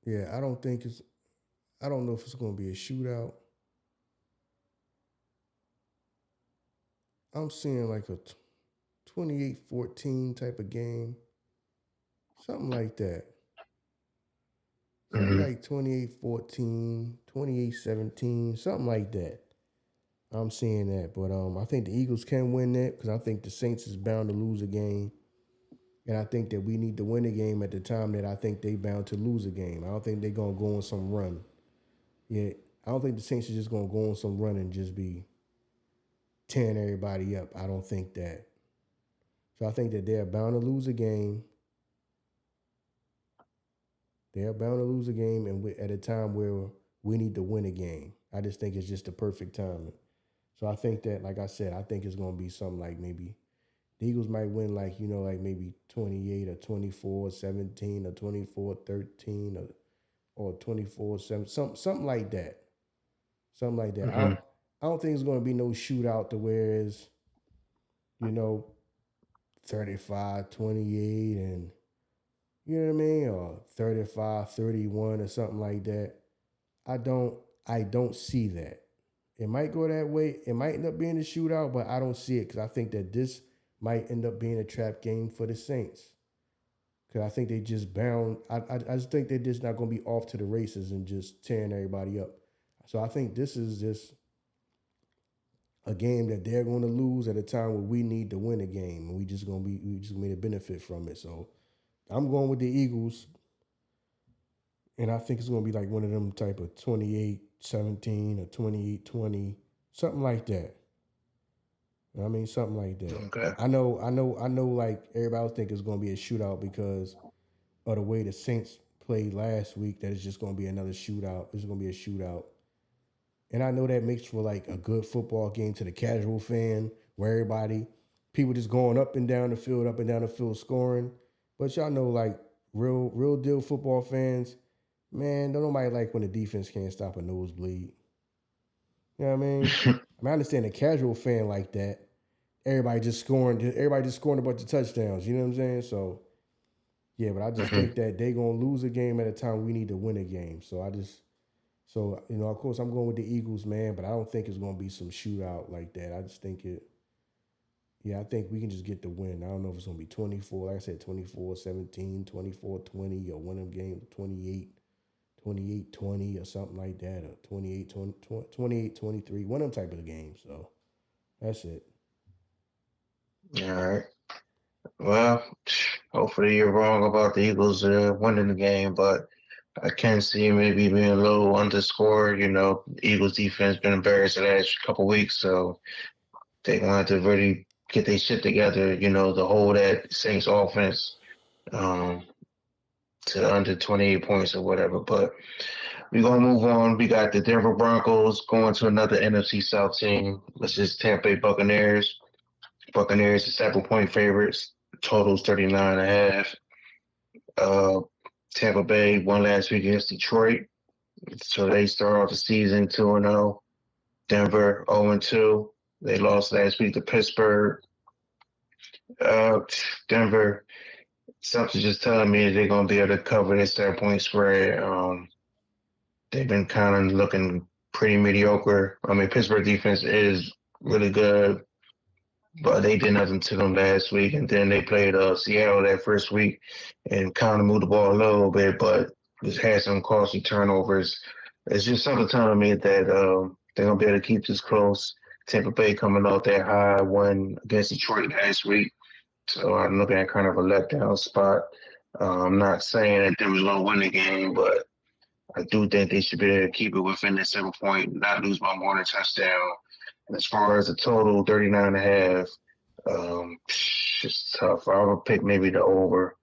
Yeah, I don't know if it's going to be a shootout. I'm seeing like a 28-14 type of game. Something like that. Something like 28-14, 28-17, something like that. I'm seeing that. But I think the Eagles can win that because I think the Saints is bound to lose a game. And I think that we need to win a game at the time that I think they bound to lose a game. I don't think they're going to go on some run. Yeah, I don't think the Saints are just going to go on some run and just be tearing everybody up. I don't think that. So I think that they're bound to lose a game. They're bound to lose a game and at a time where we need to win a game. I just think it's just the perfect timing. So I think that, like I said, I think it's going to be something like maybe the Eagles might win like maybe 28 or 24-17 or 24-13 or 24-7, something like that. Something like that. I don't think it's going to be no shootout to where it's, 35-28 and you know what I mean? Or 35-31 or something like that. I don't see that. It might go that way. It might end up being a shootout, but I don't see it because I think that this might end up being a trap game for the Saints. Because I think they just bound. I just think they're just not going to be off to the races and just tearing everybody up. So I think this is just a game that they're going to lose at a time where we need to win a game, and we just going to benefit from it. So I'm going with the Eagles, and I think it's going to be like one of them type of 28-17 or 28-20, something like that. I mean, something like that. Okay. I know. Like everybody else think it's going to be a shootout because of the way the Saints played last week. That it's just going to be another shootout. It's going to be a shootout, and I know that makes for like a good football game to the casual fan, where everybody, people just going up and down the field scoring. But y'all know, like real deal football fans, man, don't nobody like when the defense can't stop a nosebleed. You know what I mean? I understand a casual fan like that. Everybody just scoring a bunch of touchdowns. You know what I'm saying? So yeah, but I just think that they gonna lose a game at a time we need to win a game. So of course I'm going with the Eagles, man, but I don't think it's gonna be some shootout like that. I just think it. Yeah, I think we can just get the win. I don't know if it's going to be 24, like I said, 24-17, 24-20, or one of them games, 28-20 or something like that, or 28-23, one of them type of games. So that's it. All right. Well, hopefully you're wrong about the Eagles winning the game, but I can see maybe being a little underscored. Eagles defense been embarrassed the last couple weeks, so they're going to have to really get their shit together, to hold that Saints offense to under 28 points or whatever. But we're going to move on. We got the Denver Broncos going to another NFC South team, which is Tampa Bay Buccaneers. Buccaneers are 7-point favorites. Totals 39.5. Tampa Bay won last week against Detroit. So they start off the season 2-0. Denver 0-2. They lost last week to Pittsburgh. Denver, something's just telling me they're going to be able to cover this 7-point spread. They've been kind of looking pretty mediocre. I mean, Pittsburgh defense is really good, but they did nothing to them last week. And then they played Seattle that first week and kind of moved the ball a little bit, but just had some costly turnovers. It's just something telling me that they're going to be able to keep this close. Tampa Bay coming off that high one against Detroit last week. So I'm looking at kind of a letdown spot. I'm not saying that Denver's going to win the game, but I do think they should be able to keep it within that 7-point, not lose by more than a touchdown. And as far as the total, 39.5, it's tough. I would pick maybe the over,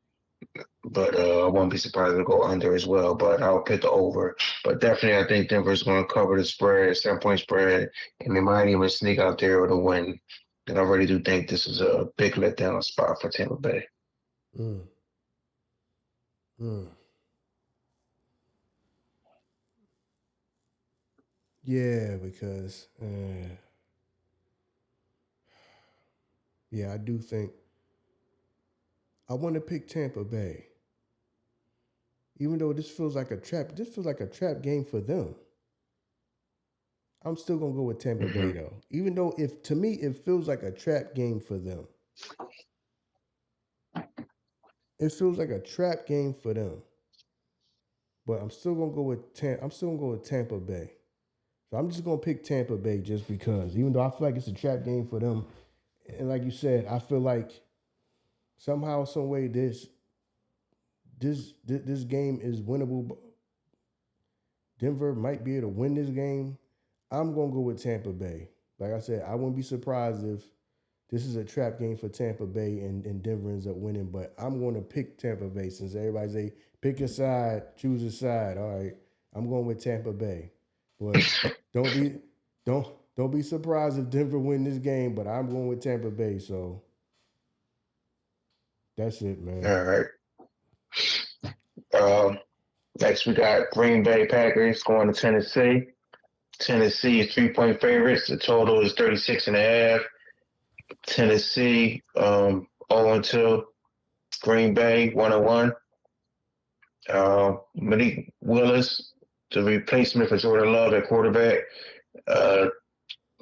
but I won't be surprised to go under as well. But I'll pick the over. But definitely, I think Denver's going to cover the spread, 7-point spread, and they might even sneak out there with a win. And I really do think this is a big letdown spot for Tampa Bay. Yeah, because I do think I want to pick Tampa Bay. Even though this feels like a trap game for them. I'm still gonna go with Tampa Bay though. Even though to me it feels like a trap game for them. It feels like a trap game for them. But I'm still gonna go with Tampa Bay. So I'm just gonna pick Tampa Bay just because, even though I feel like it's a trap game for them, and like you said, I feel like somehow, some way, this game is winnable. Denver might be able to win this game. I'm gonna go with Tampa Bay. Like I said, I wouldn't be surprised if this is a trap game for Tampa Bay and Denver ends up winning. But I'm going to pick Tampa Bay since everybody say pick a side, choose a side. All right, I'm going with Tampa Bay. But don't be surprised if Denver win this game. But I'm going with Tampa Bay. So that's it, man. All right. Next, we got Green Bay Packers going to Tennessee. Tennessee is 3-point favorites. The total is 36.5. Tennessee 0-2. Green Bay 1-1. Malik Willis, the replacement for Jordan Love at quarterback.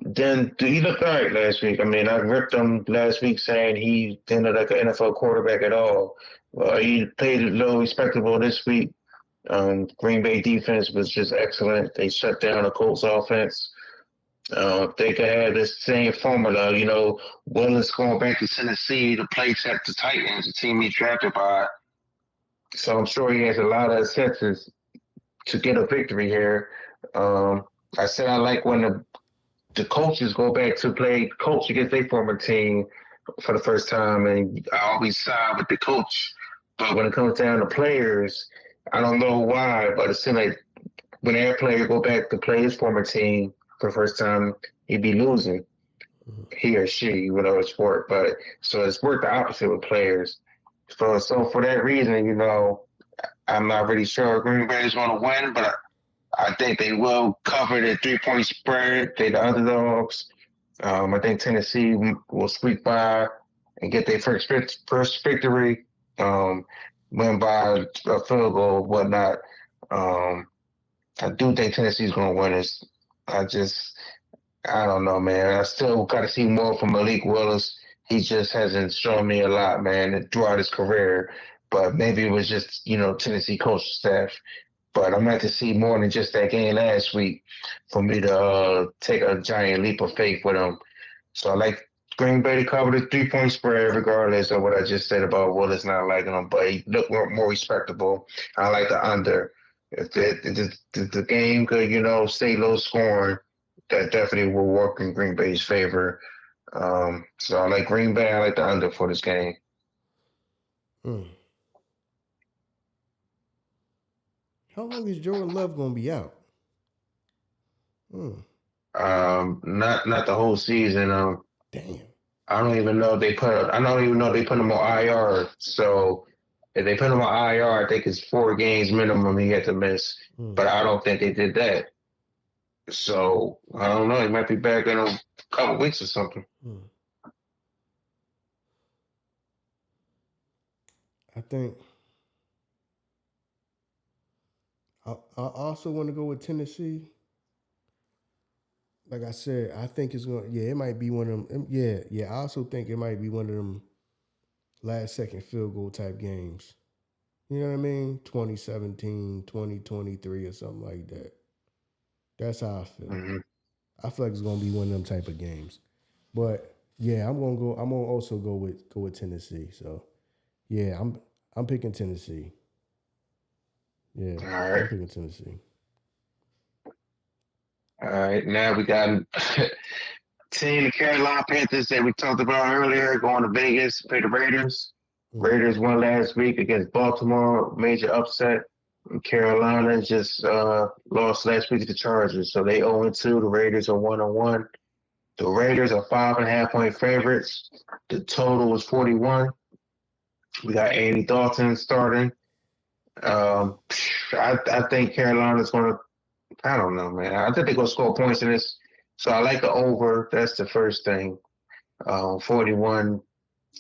Then he looked all right last week. I mean, I ripped him last week saying he didn't look like an NFL quarterback at all. Well, he played a little respectable this week. Green Bay defense was just excellent. They shut down the Colts offense. They could have this same formula, Willis going back to Tennessee to play the Titans, a team he drafted by. So I'm sure he has a lot of senses to get a victory here. I said I like when the coaches go back to play coach against their former team for the first time, and I always side with the coach. But when it comes down to players, I don't know why, but it seems like when their player go back to play his former team for the first time, he'd be losing. He or she, whatever sport. But so it's worked the opposite with players. So for that reason, I'm not really sure Green Bay is going to win, but I think they will cover the 3-point spread. They're the underdogs. I think Tennessee will squeak by and get their first victory. Um, win by a field goal, whatnot. Um, I do think Tennessee's going to win this. I don't know, man. I still got to see more from Malik Willis. He just hasn't shown me a lot, man, throughout his career. But maybe it was just, Tennessee coaching staff. But I'm going to see more than just that game last week for me to take a giant leap of faith with him. So I like Green Bay to cover the 3-point spread, regardless of what I just said about Willis not liking him. But he looked more respectable. I like the under. If the game could, stay low scoring, that definitely will work in Green Bay's favor. So I like Green Bay. I like the under for this game. How long is Jordan Love gonna be out? Not the whole season. Damn. I don't even know they put him on IR. So if they put him on IR, I think it's 4 games minimum he had to miss. But I don't think they did that. So I don't know. He might be back in a couple weeks or something. I think I also want to go with Tennessee. Like I said, I think it's going. Yeah, it might be one of them. Yeah. I also think it might be one of them last second field goal type games. You know what I mean? 2017, 2023 or something like that. That's how I feel. Mm-hmm. I feel like it's gonna be one of them type of games. But yeah, I'm gonna also go with Tennessee. So yeah, I'm picking Tennessee. Yeah, All right. I'm picking Tennessee. All right. Now we got team the Carolina Panthers that we talked about earlier going to Vegas to play the Raiders. Raiders won last week against Baltimore, major upset. And Carolina just lost last week to the Chargers, so they 0-2. The Raiders are 1-1. The Raiders are 5.5-point favorites. The total is 41. We got Andy Dalton starting. I think Carolina's going to. I don't know, man. I think they're going to score points in this. So I like the over. That's the first thing. 41.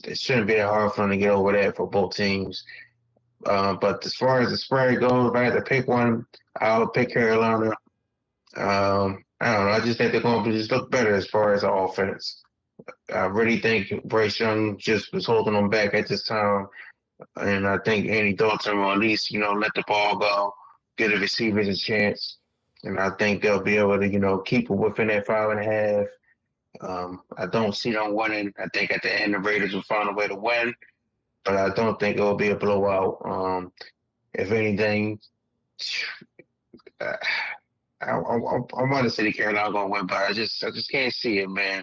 It shouldn't be that hard for them to get over that for both teams. But as far as the spread goes, if I had to pick one, I would pick Carolina. I don't know. I just think they're going to just look better as far as the offense. I really think Bryce Young just was holding them back at this time. And I think Andy Dalton will at least, let the ball go, give the receivers a chance. And I think they'll be able to, keep it within that 5.5. I don't see them winning. I think at the end the Raiders will find a way to win, but I don't think it will be a blowout. If anything, I want to say the Carolina going to win, but I just can't see it, man.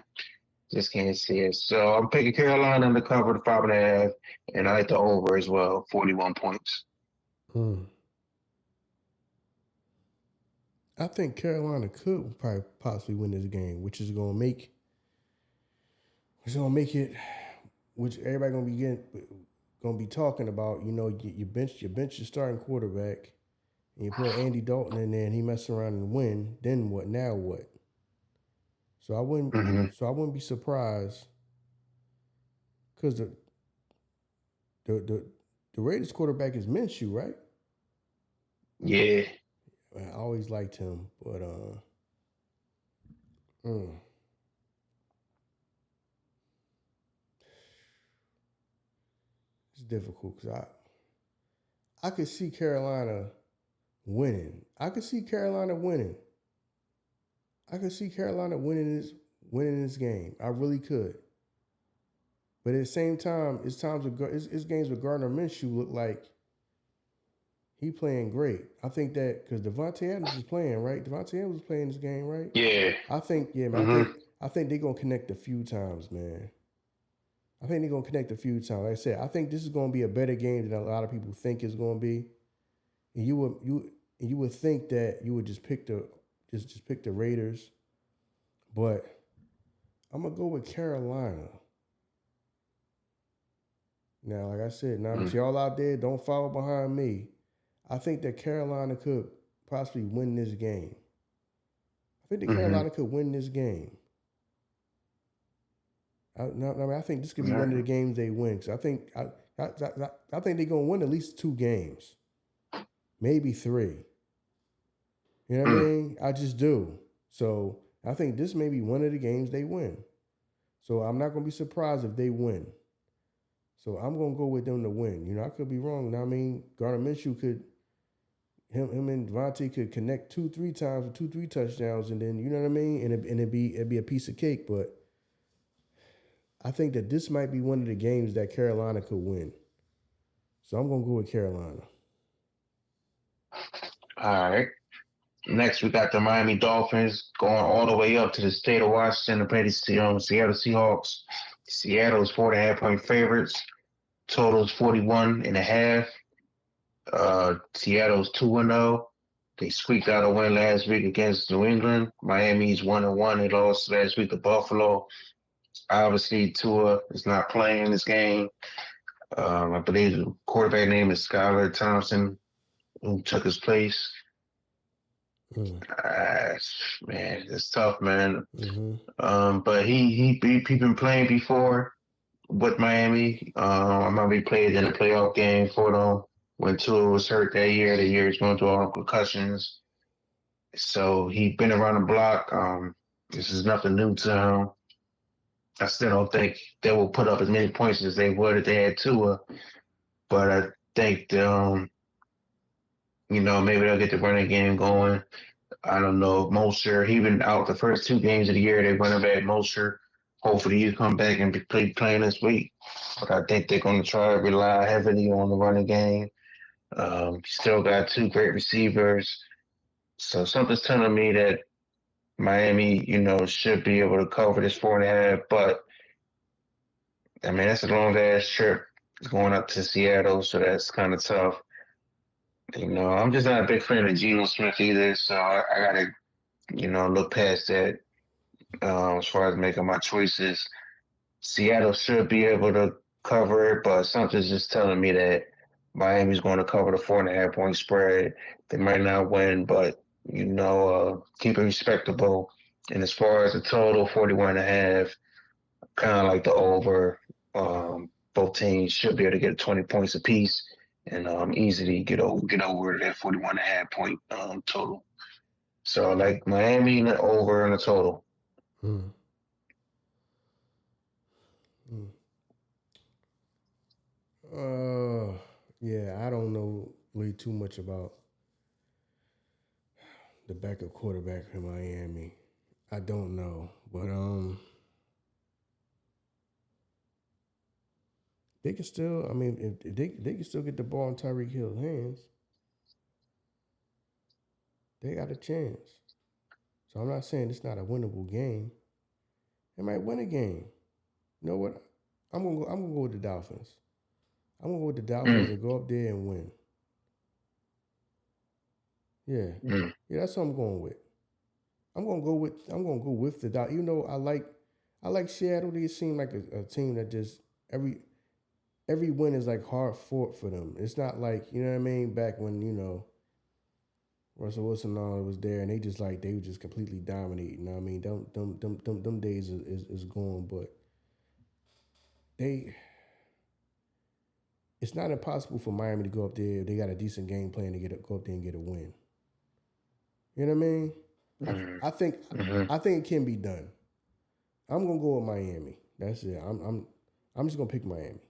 Just can't see it. So I'm picking Carolina to cover the 5.5, and I like the over as well, 41 points. I think Carolina could probably possibly win this game, which is gonna make it, which everybody gonna be talking about. You bench your starting quarterback, and you put Andy Dalton in there, and he mess around and win. Then what? Now what? So I wouldn't be surprised because the Raiders quarterback is Minshew, right? Yeah. I always liked him, but it's difficult because I could see Carolina winning. I could see Carolina winning this game. I really could. But at the same time, it's games with Gardner Minshew look like He playing great. I think that because Devontae Adams is playing, right? Devontae Adams was playing this game, right? Yeah. I think, yeah, man. Mm-hmm. I think they're gonna connect a few times, man. I think they're gonna connect a few times. Like I said, I think this is gonna be a better game than a lot of people think it's gonna be. And you would think that you would just pick the Raiders, but I'm gonna go with Carolina. Now, like I said, now that y'all out there don't follow behind me, I think that Carolina could possibly win this game. I think that Carolina could win this game. I think this could be one of the games they win. Cause I think they're gonna win at least 2 games, maybe 3. You know what I mean? I just do. So I think this may be one of the games they win. So I'm not gonna be surprised if they win. So I'm gonna go with them to win. You know, I could be wrong. You know what I mean? Gardner Minshew could him and Devontae could connect 2-3 times with 2-3 touchdowns, and then you know what I mean? And it'd be a piece of cake, but I think that this might be one of the games that Carolina could win. So I'm gonna go with Carolina. All right. Next, we got the Miami Dolphins going all the way up to the state of Washington to play the Seattle Seahawks. Seattle's 4.5-point favorites. Total's 41.5. Seattle's 2-0. They squeaked out a win last week against New England. Miami's 1-1. They lost last week to Buffalo. Obviously, Tua is not playing this game. I believe the quarterback name is Skylar Thompson, who took his place. Man, it's tough, man. But he been playing before with Miami. Miami played in a playoff game for them when Tua was hurt that year. The year he's going through all the concussions. So he's been around the block. This is nothing new to him. I still don't think they will put up as many points as they would if they had Tua. But I think, maybe they'll get the running game going. I don't know. Mostert, he been out the first 2 games of the year. They're running back Mostert. Hopefully he'll come back and be playing this week. But I think they're going to try to rely heavily on the running game. Still got 2 great receivers. So something's telling me that Miami, should be able to cover this 4.5. But, I mean, that's a long-ass trip going up to Seattle, so that's kind of tough. I'm just not a big fan of Geno Smith either, so I got to, look past that as far as making my choices. Seattle should be able to cover it, but something's just telling me that Miami's going to cover the 4.5-point spread. They might not win, but, keep it respectable. And as far as the total, 41.5, kind of like the over. Both teams should be able to get 20 points apiece and easily get over that 41.5-point total. So like Miami and the over and the total. Yeah, I don't know really too much about the backup quarterback in Miami. I don't know, but they can still. I mean, if they can still get the ball in Tyreek Hill's hands, they got a chance. So I'm not saying it's not a winnable game. They might win a game. You know what? I'm gonna go with the Dolphins. I'm gonna go with the Dolphins and go up there and win. Yeah, that's what I'm going with. I'm gonna go with the Dolphins. Even though I like Seattle. They seem like a team that just every win is like hard fought for them. It's not like, you know what I mean, back when, Russell Wilson and all was there and they were just completely dominating. You know what I mean? Them days is gone, but it's not impossible for Miami to go up there if they got a decent game plan to go up there and get a win. You know what I mean? I think it can be done. I'm gonna go with Miami. That's it. I'm just gonna pick Miami.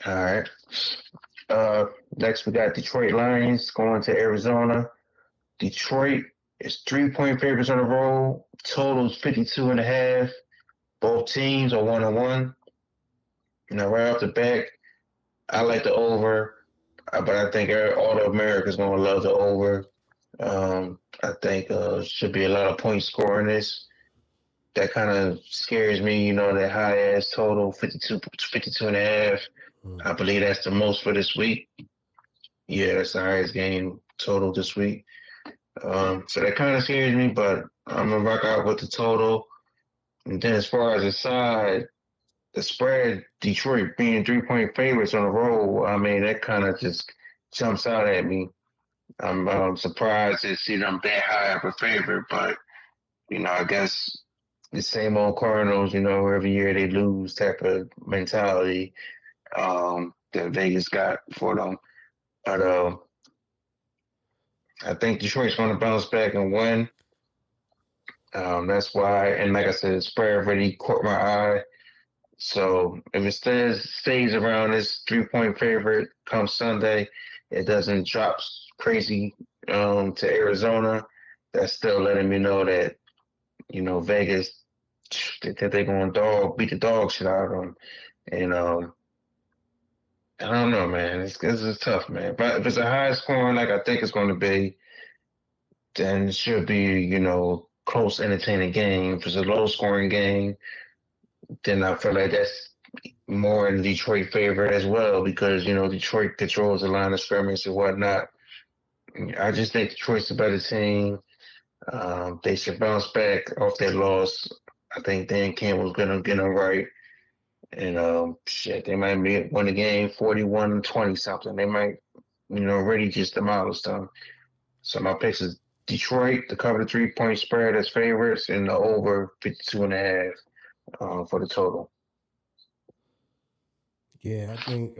All right. Next, we got Detroit Lions going to Arizona. Detroit is 3-point favorites on the road. Total is 52.5. Both teams are 1-1. Right off the back, I like the over. But I think all of America is going to love the over. I think should be a lot of point scoring this. That kind of scares me, that high ass total, 52 and a half. Mm. I believe that's the most for this week. Yeah, that's the highest game total this week. So that kind of scares me, but I'm going to rock out with the total. And then as far as the spread, Detroit being 3-point favorites on the road, I mean, that kind of just jumps out at me. I'm surprised to see them that high of a favorite, but, I guess the same old Cardinals, every year they lose type of mentality that Vegas got for them. But I think Detroit's going to bounce back and win. That's why, and like I said, the spread really caught my eye. So if it stays around this 3-point favorite come Sunday, it doesn't drop crazy to Arizona. That's still letting me know that Vegas that they're going to beat the dog shit out of them. And I don't know, man. It's tough, man. But if it's a high scoring like I think it's going to be, then it should be close, entertaining game. If it's a low scoring game, then I feel like that's more in Detroit favor as well because Detroit controls the line of scrimmage and whatnot. I just think Detroit's a better team. They should bounce back off their loss. I think Dan Campbell's gonna get them right, and they might win the game 41-20 something. They might really just demolish them. So my picks is Detroit to cover the 3-point spread as favorites and the over 52 and a half for the total. Yeah, I think.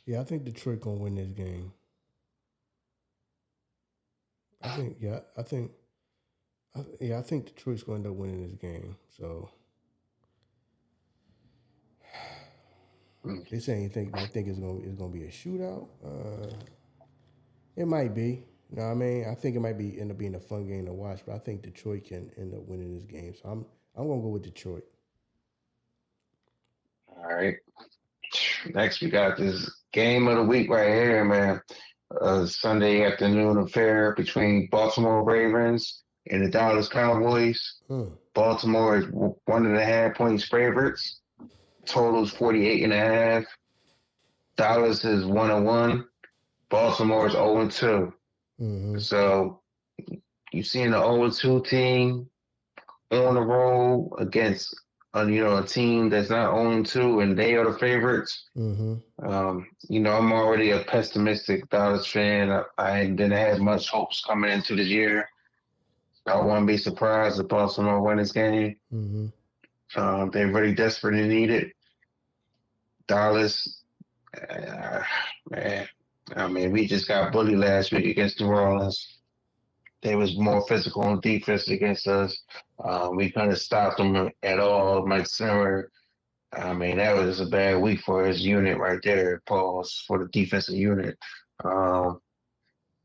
Yeah, I think Detroit gonna win this game. I think. Yeah, I think. I think Detroit's gonna end up winning this game. So they saying they think it's gonna be a shootout. It might be. You know what I mean? I think it might end up being a fun game to watch, but I think Detroit can end up winning this game. So I'm gonna go with Detroit. All right. Next, we got this game of the week right here, man. Sunday afternoon affair between Baltimore Ravens and the Dallas Cowboys. Baltimore is 1.5 points favorites. Totals 48.5. Dallas is 1-1. Baltimore is 0-2. Mm-hmm. So you seeing the 0-2 team on the road against a team that's not 0-2 and they are the favorites. Mm-hmm. I'm already a pessimistic Dallas fan. I didn't have much hopes coming into this year. I wouldn't be surprised if Baltimore win this game. Mm-hmm. They really desperately need it. Dallas, man. I mean, we just got bullied last week against New Orleans. They was more physical on defense against us. We couldn't stop them at all. Mike Zimmer, I mean, that was a bad week for his unit right there. Pause for the defensive unit.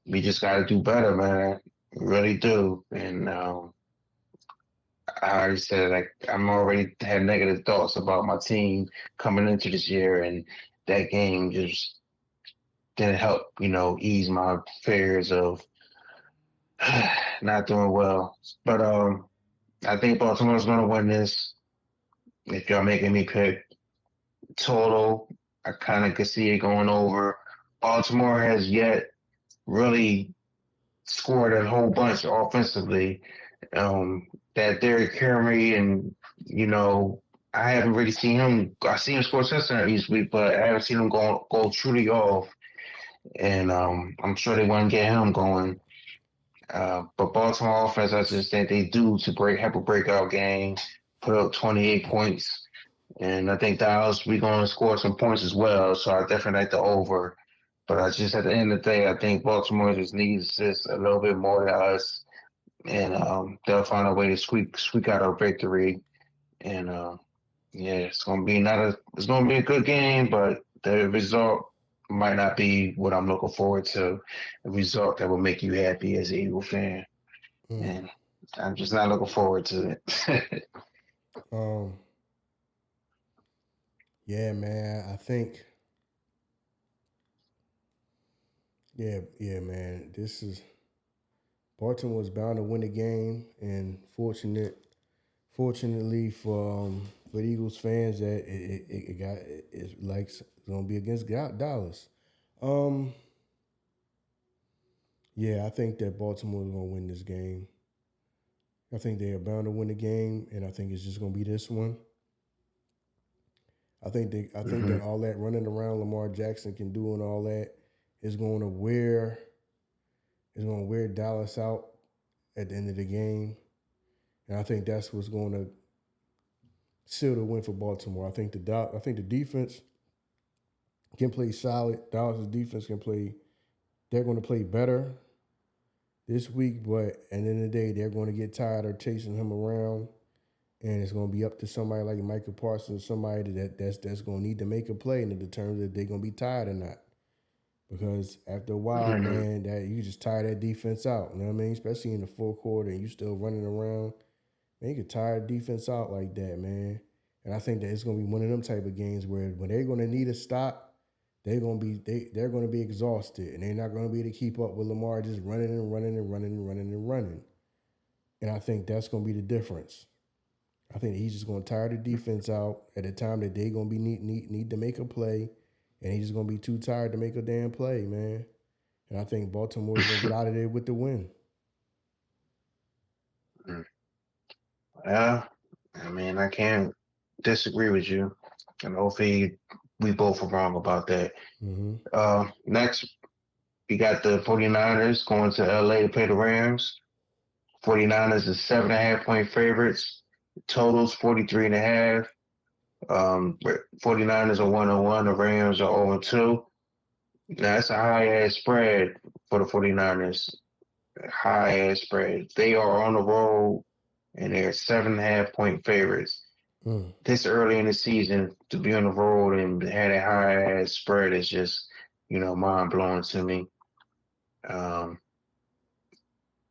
We just got to do better, man. We really do. And I already said, I'm already had negative thoughts about my team coming into this year, and that game just didn't help, ease my fears of not doing well. But I think Baltimore's going to win this. If y'all making me pick total, I kind of could see it going over. Baltimore has yet really scored a whole bunch offensively. That Derrick Henry and, I haven't really seen him. I seen him score touchdown each week, but I haven't seen him go truly off. And I'm sure they want to get him going. But Baltimore offense, I just think they do to have a breakout game, put up 28 points. And I think Dallas, we're going to score some points as well. So I definitely like the over. But I just, at the end of the day, I think Baltimore just needs just a little bit more than us. And they'll find a way to squeak out a victory. And yeah, it's going to be a good game, but the result might not be what I'm looking forward to. A result that will make you happy as an Eagle fan. And I'm just not looking forward to it. Yeah, man. I think. Yeah, man. This is Baltimore was bound to win the game, and fortunately for the Eagles fans, that it's like it's gonna be against Dallas. Um, yeah, I think that Baltimore is gonna win this game. I think they are bound to win the game, and I think it's just gonna be this one. I think Mm-hmm. that all that running around Lamar Jackson can do and all that is going to wear Dallas out at the end of the game, and I think that's what's going to seal the win for Baltimore. I think the defense can play solid. Dallas' defense can play. They're going to play better this week, but at the end of the day, they're going to get tired of chasing him around, and it's going to be up to somebody like Michael Parsons, somebody that's going to need to make a play and to determine if they're going to be tired or not. Because after a while, Mm-hmm. man, that you just tire that defense out. You know what I mean? Especially in the fourth quarter, and you still running around. Man, you can tire defense out like that, man. And I think that it's gonna be one of them type of games where when they're gonna need a stop, they're gonna be exhausted and they're not gonna be able to keep up with Lamar just running and running and running and running and running. And I think that's gonna be the difference. I think he's just gonna tire the defense out at a time that they gonna be need to make a play, and he's just gonna be too tired to make a damn play, man. And I think Baltimore's gonna get out of there with the win. Yeah, I mean, I can't disagree with you, and hopefully we both are wrong about that. Mm-hmm. Next, we got the 49ers going to LA to play the Rams. 49ers is 7.5 point favorites. Totals 43.5. 49ers are 1-1. The Rams are 0-2. Now, that's a high ass spread for the 49ers. High ass spread. They are on the road and they're 7.5 point favorites. Mm. This early in the season to be on the road and have a high ass spread is just, mind blowing to me. Um,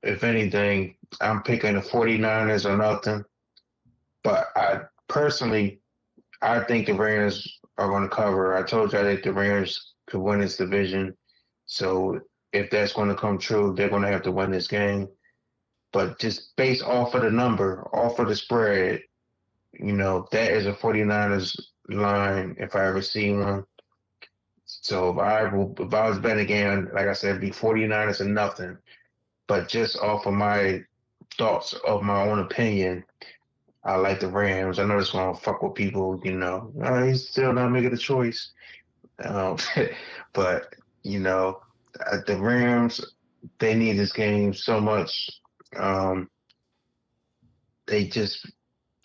if anything, I'm picking the 49ers or nothing. But I think the Rams are going to cover. I told you I think the Rams could win this division. So if that's going to come true, they're going to have to win this game. But just based off of the number, off of the spread, that is a 49ers line if I ever see one. So if I was betting again, like I said, it'd be 49ers and nothing. But just off of my thoughts of my own opinion, I like the Rams. I know it's gonna fuck with people, he's still not making a choice. Um, but the Rams, they need this game so much. Um, they just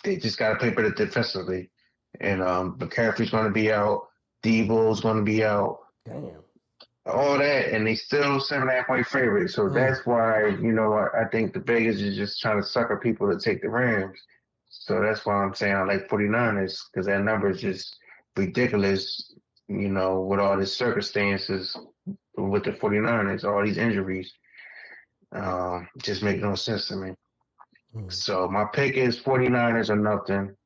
got to play better defensively. And McCaffrey's going to be out. Debo's going to be out. Damn. All that, and they still 7.5 point favorite. So Mm. that's why, I think the Vegas is just trying to sucker people to take the Rams. So that's why I'm saying I like 49ers, because that number is just ridiculous, with all the circumstances with the 49ers, all these injuries. Just make no sense to me. Mm. So my pick is 49ers or nothing.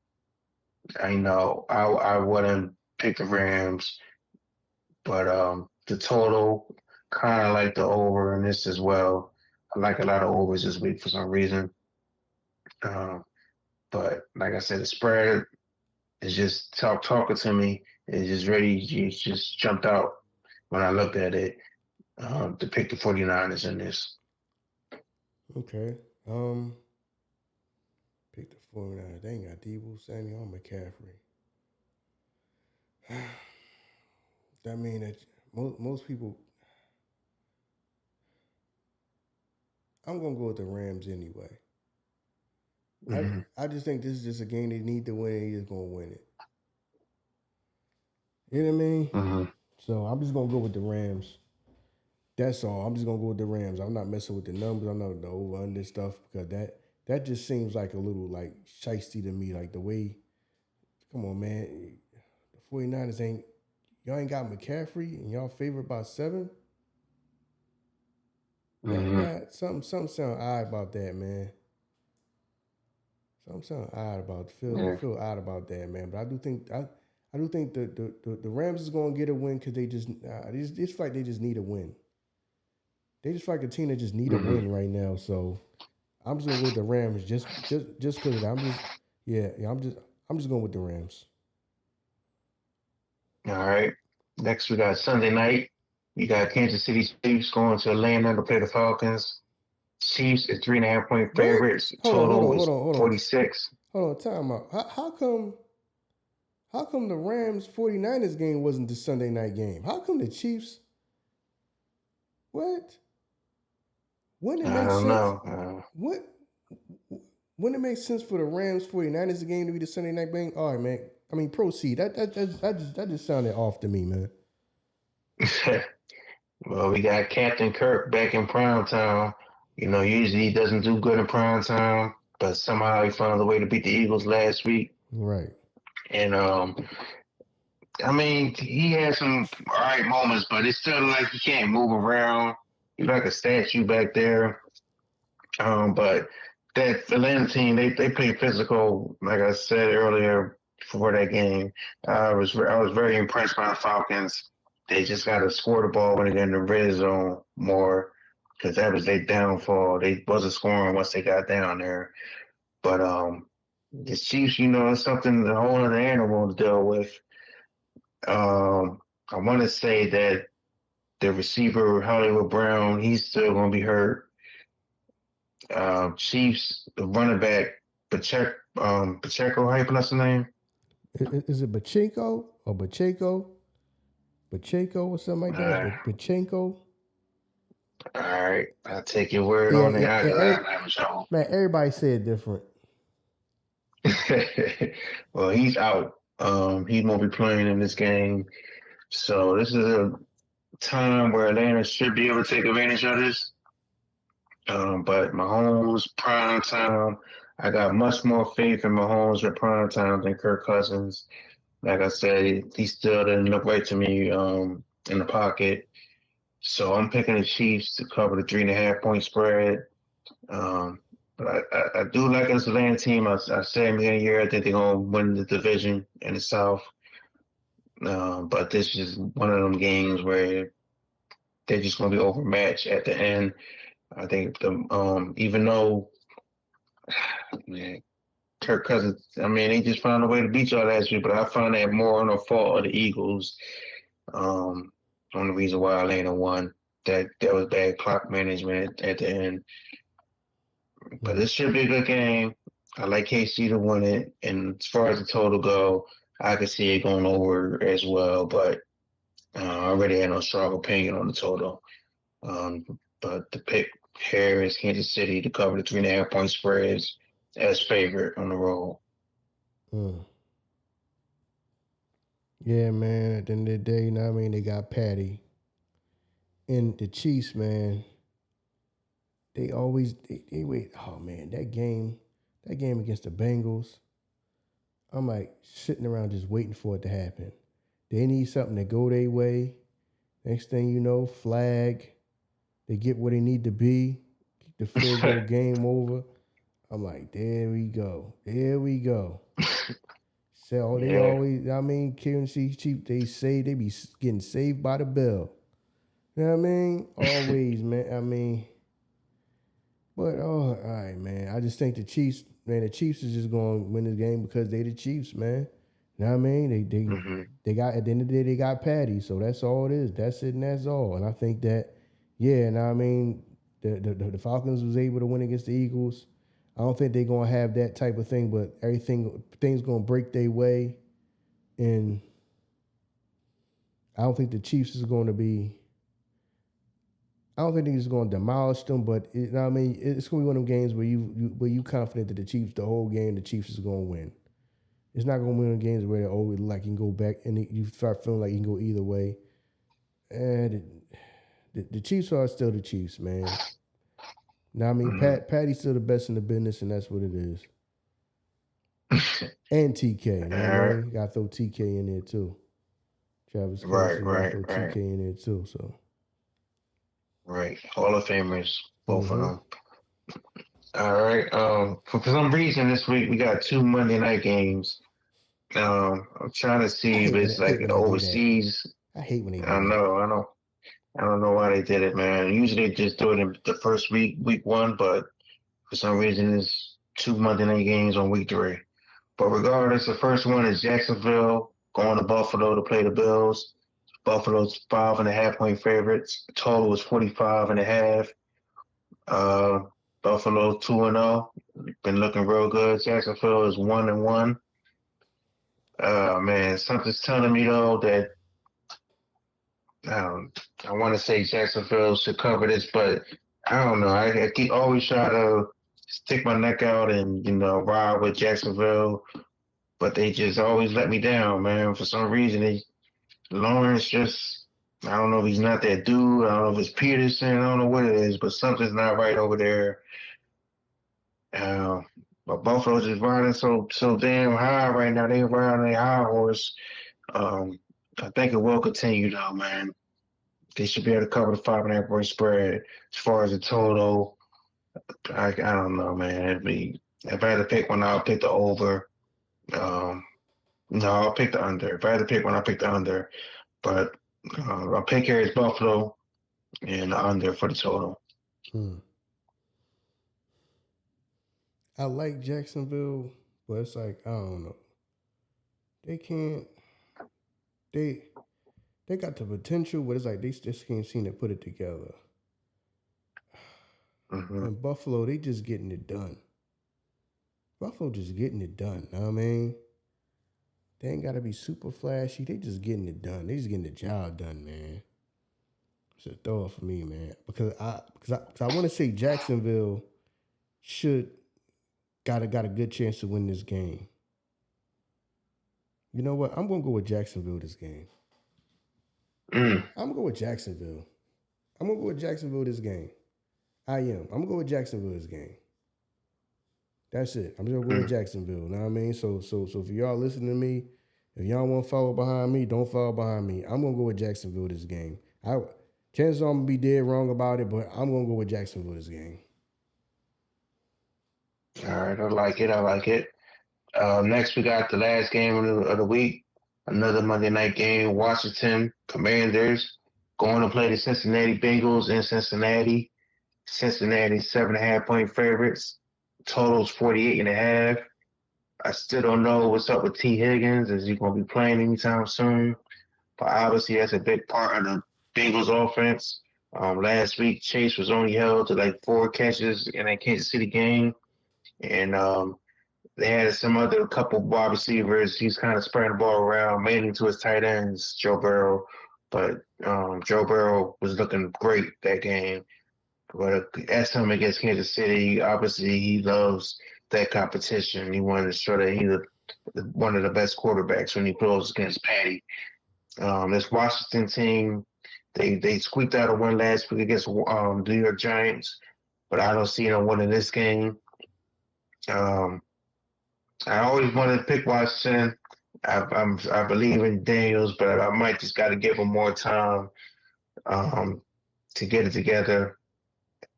I wouldn't pick the Rams, but the total kind of like the over in this as well. I like a lot of overs this week for some reason. Um, but like I said, the spread is just talking to me. It just jumped out when I looked at it to pick the 49ers in this. Okay. Pick the 49ers. They ain't got Debo, Samuel, or McCaffrey. That mean that most people. I'm gonna go with the Rams anyway. Mm-hmm. I just think this is just a game they need to win. And he's gonna win it. You know what I mean? Mm-hmm. So I'm just gonna go with the Rams. That's all. I'm just gonna go with the Rams. I'm not messing with the numbers. I'm not with the over under stuff because that just seems like a little like shisty to me. Like the way, come on, man, the 49ers y'all ain't got McCaffrey and y'all favored by 7. Mm-hmm. Something sound odd about that, man. Something sound odd about Yeah. feel odd about that, man. But I do think I do think the Rams is going to get a win because they just feel like they just need a win. They just feel like a team that just need a win right now. So I'm just going with the Rams just because of that. I'm just going with the Rams. All right. Next, we got Sunday night. We got Kansas City Chiefs going to Atlanta to play the Falcons. Chiefs is 3.5-point What? favorites. Hold on, hold on, Total hold is on, hold on. 46. Hold on, time out. How come the Rams 49ers game wasn't the Sunday night game? How come the Chiefs what? Wouldn't it I make don't sense? know. What wouldn't it make sense for the Rams 49ers game to be the Sunday night game? All right, man. I mean, proceed. That just sounded off to me, man. Well, we got Captain Kirk back in prime time. Usually he doesn't do good in prime time, but somehow he found a way to beat the Eagles last week. Right. And I mean, he had some all right moments, but it's still like he can't move around. He's like a statue back there. But that Atlanta team, they play physical. Like I said earlier before that game, I was very impressed by the Falcons. They just got to score the ball when they get in the red zone more, because that was their downfall. They wasn't scoring once they got down there. But the Chiefs, it's something a whole other animal to deal with. I want to say that the receiver Hollywood Brown, he's still going to be hurt. Chiefs, the running back Pacheco, how you pronounce the name? Is it Pacheco or Pacheco? Pacheco or something like that? Pachenko? All right, I'll take your word Yeah, on it. yeah. Man, everybody said different. Well, he's out. He won't be playing in this game. So this is a time where Atlanta should be able to take advantage of this. But Mahomes prime time, I got much more faith in Mahomes at prime time than Kirk Cousins. Like I said, he still didn't look right to me in the pocket. So I'm picking the Chiefs to cover the 3.5-point spread. But I do like this Atlanta team. I said in the year I think they're gonna win the division in the South. But this is one of them games where they're just gonna be overmatched at the end. I think even though man, Kirk Cousins, I mean, they just found a way to beat y'all last week, but I find that more on the fault of the Eagles. On the reason why Atlanta won, that was bad clock management at the end. But this should be a good game. I like KC to win it, and as far as the total go, I could see it going over as well. But I already had no strong opinion on the total. But the pick here is Kansas City to cover the 3.5-point spreads as favorite on the road. Yeah, man. At the end of the day, you know what I mean? They got Patty. And the Chiefs, man, they always they wait. Oh man, that game against the Bengals, I'm like sitting around just waiting for it to happen. They need something to go their way. Next thing you know, flag. They get where they need to be. Keep the field goal game over. I'm like, there we go. There we go. So they always, I mean, Kansas Chiefs, they say they be getting saved by the bell. You know what I mean? Always, man. I mean, but all right, man. I just think the Chiefs is just going to win this game because they the Chiefs, man. You know what I mean? They got, at the end of the day, they got Patty, so that's all it is. That's it and that's all. And I think that, yeah, and I mean, the Falcons was able to win against the Eagles. I don't think they're gonna have that type of thing, but things gonna break their way, and I don't think the Chiefs is going to be. I don't think they're just going to demolish them, but you know what I mean, it's going to be one of them games where you confident that the Chiefs, the whole game, the Chiefs is going to win. It's not going to be one of the games where like you can go back and you start feeling like you can go either way. And the Chiefs are still the Chiefs, man. Now I mean, Patty's still the best in the business, and that's what it is. And TK, you know what I mean? Got to throw TK in there too. Travis Kelce, got to throw TK in there too. So. Right, Hall of Famers, both of them. All right. For some reason this week we got 2 Monday night games. I'm trying to I see if hate when it's like they do that. overseas. I hate when they I do that. know, I don't know why they did it, man. Usually they just do it in the first week one, but for some reason it's 2 Monday night games on week 3. But regardless, the first one is Jacksonville going to Buffalo to play the Bills. Buffalo's 5.5 point favorites. Total is 45.5. Uh, Buffalo 2-0. Been looking real good. Jacksonville is 1-1. Man, something's telling me though that I want to say Jacksonville should cover this, but I don't know. I keep always try to stick my neck out and ride with Jacksonville, but they just always let me down, man. For some reason, Lawrence just I don't know if he's not that dude. I don't know if it's Peterson. I don't know what it is, but something's not right over there. Uh, but Buffalo's just riding so damn high right now. They riding a high horse. Um, I think it will continue though, man. They should be able to cover the 5.5 point spread. As far as the total, I don't know, man. If I had to pick one, I'll pick the over. Um, no, I'll pick the under. If I had to pick one, I'll pick the under. But I'll pick here is Buffalo and the under for the total. I like Jacksonville, but it's like I don't know. They can't. They got the potential, but it's like they just can't seem to put it together. Mm-hmm. And Buffalo, they just getting it done. Buffalo just getting it done. Know what I mean? They ain't got to be super flashy. They just getting it done. They just getting the job done, man. It's a throw for me, man. Because I want to say Jacksonville should got a good chance to win this game. You know what? I'm gonna go with Jacksonville this game. I'm gonna go with Jacksonville. I'm gonna go with Jacksonville this game. I am. I'm gonna go with Jacksonville this game. That's it. I'm just gonna go with Jacksonville. Know what I mean? So if y'all listening to me, if y'all want to follow behind me, don't follow behind me. I'm gonna go with Jacksonville this game. Chances are I'm gonna be dead wrong about it, but I'm gonna go with Jacksonville this game. All right, I like it. Next, we got the last game of the week. Another Monday night game. Washington Commanders going to play the Cincinnati Bengals in Cincinnati. Cincinnati 7.5 point favorites. Totals 48.5. I still don't know what's up with T. Higgins. Is he going to be playing anytime soon? But obviously, that's a big part of the Bengals offense. Last week, Chase was only held to like 4 catches in that Kansas City game. And they had some other couple wide receivers. He's kind of spreading the ball around, mainly to his tight ends, Joe Burrow. But Joe Burrow was looking great that game. But at him against Kansas City, obviously he loves that competition. He wanted to show that he's one of the best quarterbacks when he plays against Patty. This Washington team, they squeaked out a win last week against the New York Giants, but I don't see them winning this game. I always wanted to pick Washington. I believe in Daniels, but I might just got to give him more time to get it together.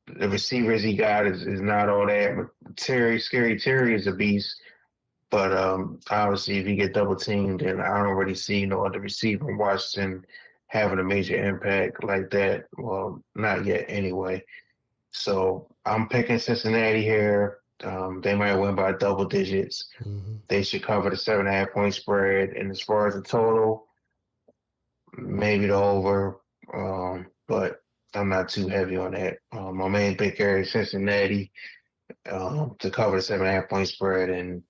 The receivers he got is not all that. Scary Terry is a beast, but obviously if he get double teamed, then I don't really see no other receiver in Washington having a major impact like that. Well, not yet anyway. So I'm picking Cincinnati here. They might win by double digits. Mm-hmm. They should cover the 7.5 point spread. And as far as the total, maybe the over. But I'm not too heavy on that. My main pick here is Cincinnati to cover the 7.5 point spread and,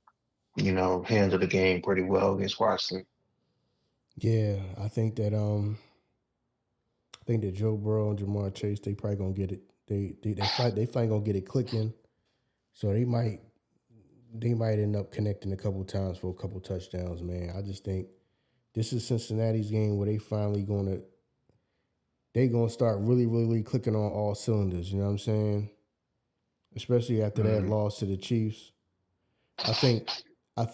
handle the game pretty well against Washington. Yeah, I think that Joe Burrow and Jamar Chase, they probably gonna get it. They finally gonna get it clicking. So they might end up connecting a couple times for a couple touchdowns, man. I just think this is Cincinnati's game where they gonna start really, really clicking on all cylinders. You know what I'm saying? Especially after that loss to the Chiefs. I now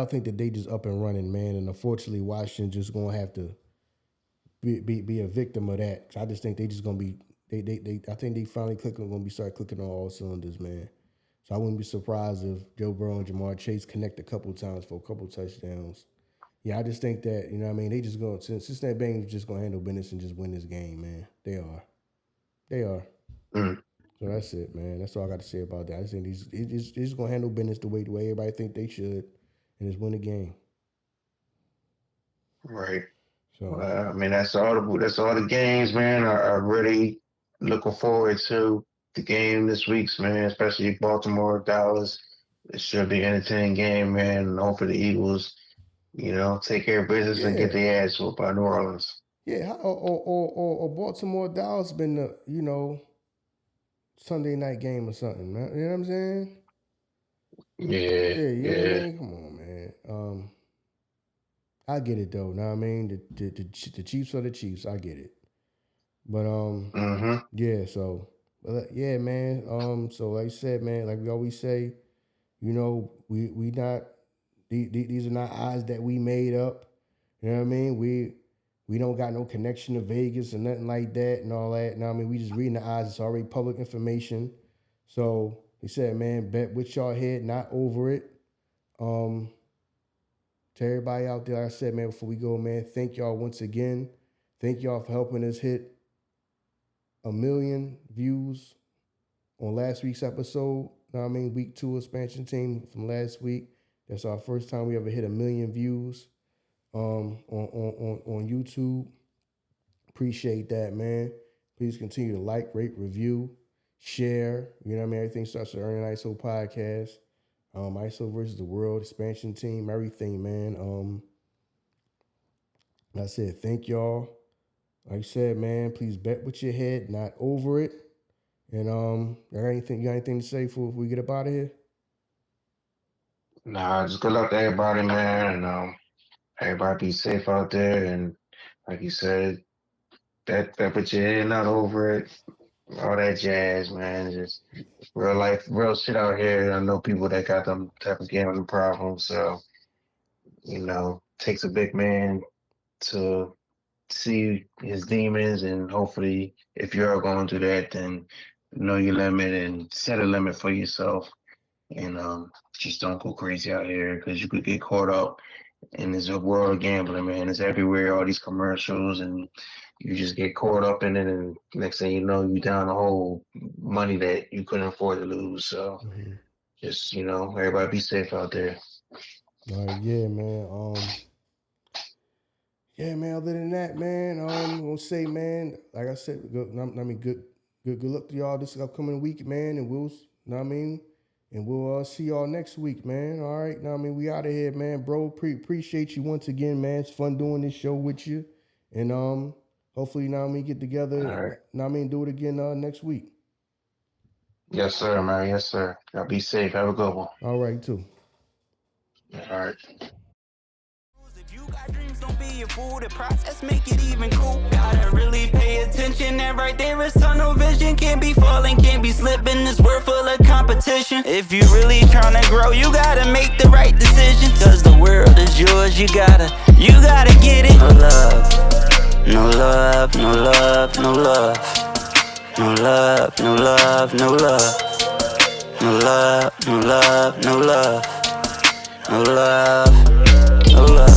think that they just up and running, man. And unfortunately, Washington just gonna have to be a victim of that. I just think they just gonna be I think they finally gonna start clicking on all cylinders, man. So I wouldn't be surprised if Joe Burrow and Jamar Chase connect a couple times for a couple touchdowns. Yeah, I just think that, you know what I mean, they just go, Cincinnati Bengals just going to handle business and just win this game, man. They are. They are. So that's it, man. That's all I got to say about that. I just think they're just going to handle business the way everybody think they should and just win the game. Right. So I mean, that's all the games, man. I really looking forward to the game this week's, man, especially Baltimore, Dallas. It should be an entertaining game, man. And hopefully the Eagles, take care of business and get their ass whooped by New Orleans. Yeah, or Baltimore Dallas been the, Sunday night game or something, man. You know what I'm saying? Yeah. You know what I mean? Come on, man. I get it though. Know what I mean? The Chiefs are the Chiefs. I get it. But yeah. So yeah, man. So like I said, man, like we always say, we not these are not odds that we made up. You know what I mean? We don't got no connection to Vegas or nothing like that and all that. Now I mean, we just reading the odds. It's already public information. So he said, man, bet with y'all head, not over it. To everybody out there, like I said, man, before we go, man, thank y'all once again. Thank y'all for helping us hit 1 million views on last week's episode. Know what I mean? Week 2 expansion team from last week. That's our first time we ever hit 1 million views on YouTube. Appreciate that, man. Please continue to like, rate, review, share. You know what I mean? Everything starts with Earning ISO podcast. ISO versus the world, expansion team, everything, man. Like I said, thank y'all. Like I said, man, please bet with your head, not over it. And you got anything to say before we get up out of here? Nah, just good luck to everybody, man. And everybody be safe out there. And like you said, bet with your head, not over it. All that jazz, man. Just real life, real shit out here. I know people that got them type of gambling problems. So, takes a big man to see his demons. And hopefully, if you're going to do that, then know your limit and set a limit for yourself. And just don't go crazy out here because you could get caught up in this world of gambling, man. It's everywhere, all these commercials, and you just get caught up in it, and next thing you know, you down the whole money that you couldn't afford to lose. So just, everybody be safe out there. Yeah, man. Yeah, man. Other than that, man, I'm gonna say, man, like I said, good luck to y'all this upcoming week, man, and we'll see y'all next week, man. All right, we out of here, man, bro. Appreciate you once again, man. It's fun doing this show with you, and hopefully, get together. All right. Do it again next week. Yes, sir, man. Yes, sir. Y'all be safe. Have a good one. All right, too. All right. If you got dreams, don't be a fool. The process make it even cool. Gotta really pay attention. And right there is tunnel vision. Can't be falling, can't be slipping. This world full of competition. If you really tryna grow, you gotta make the right decision. Cause the world is yours. You gotta get it. No love, no love, no love, no love. No love, no love, no love. No love, no love, no love. No love, no love.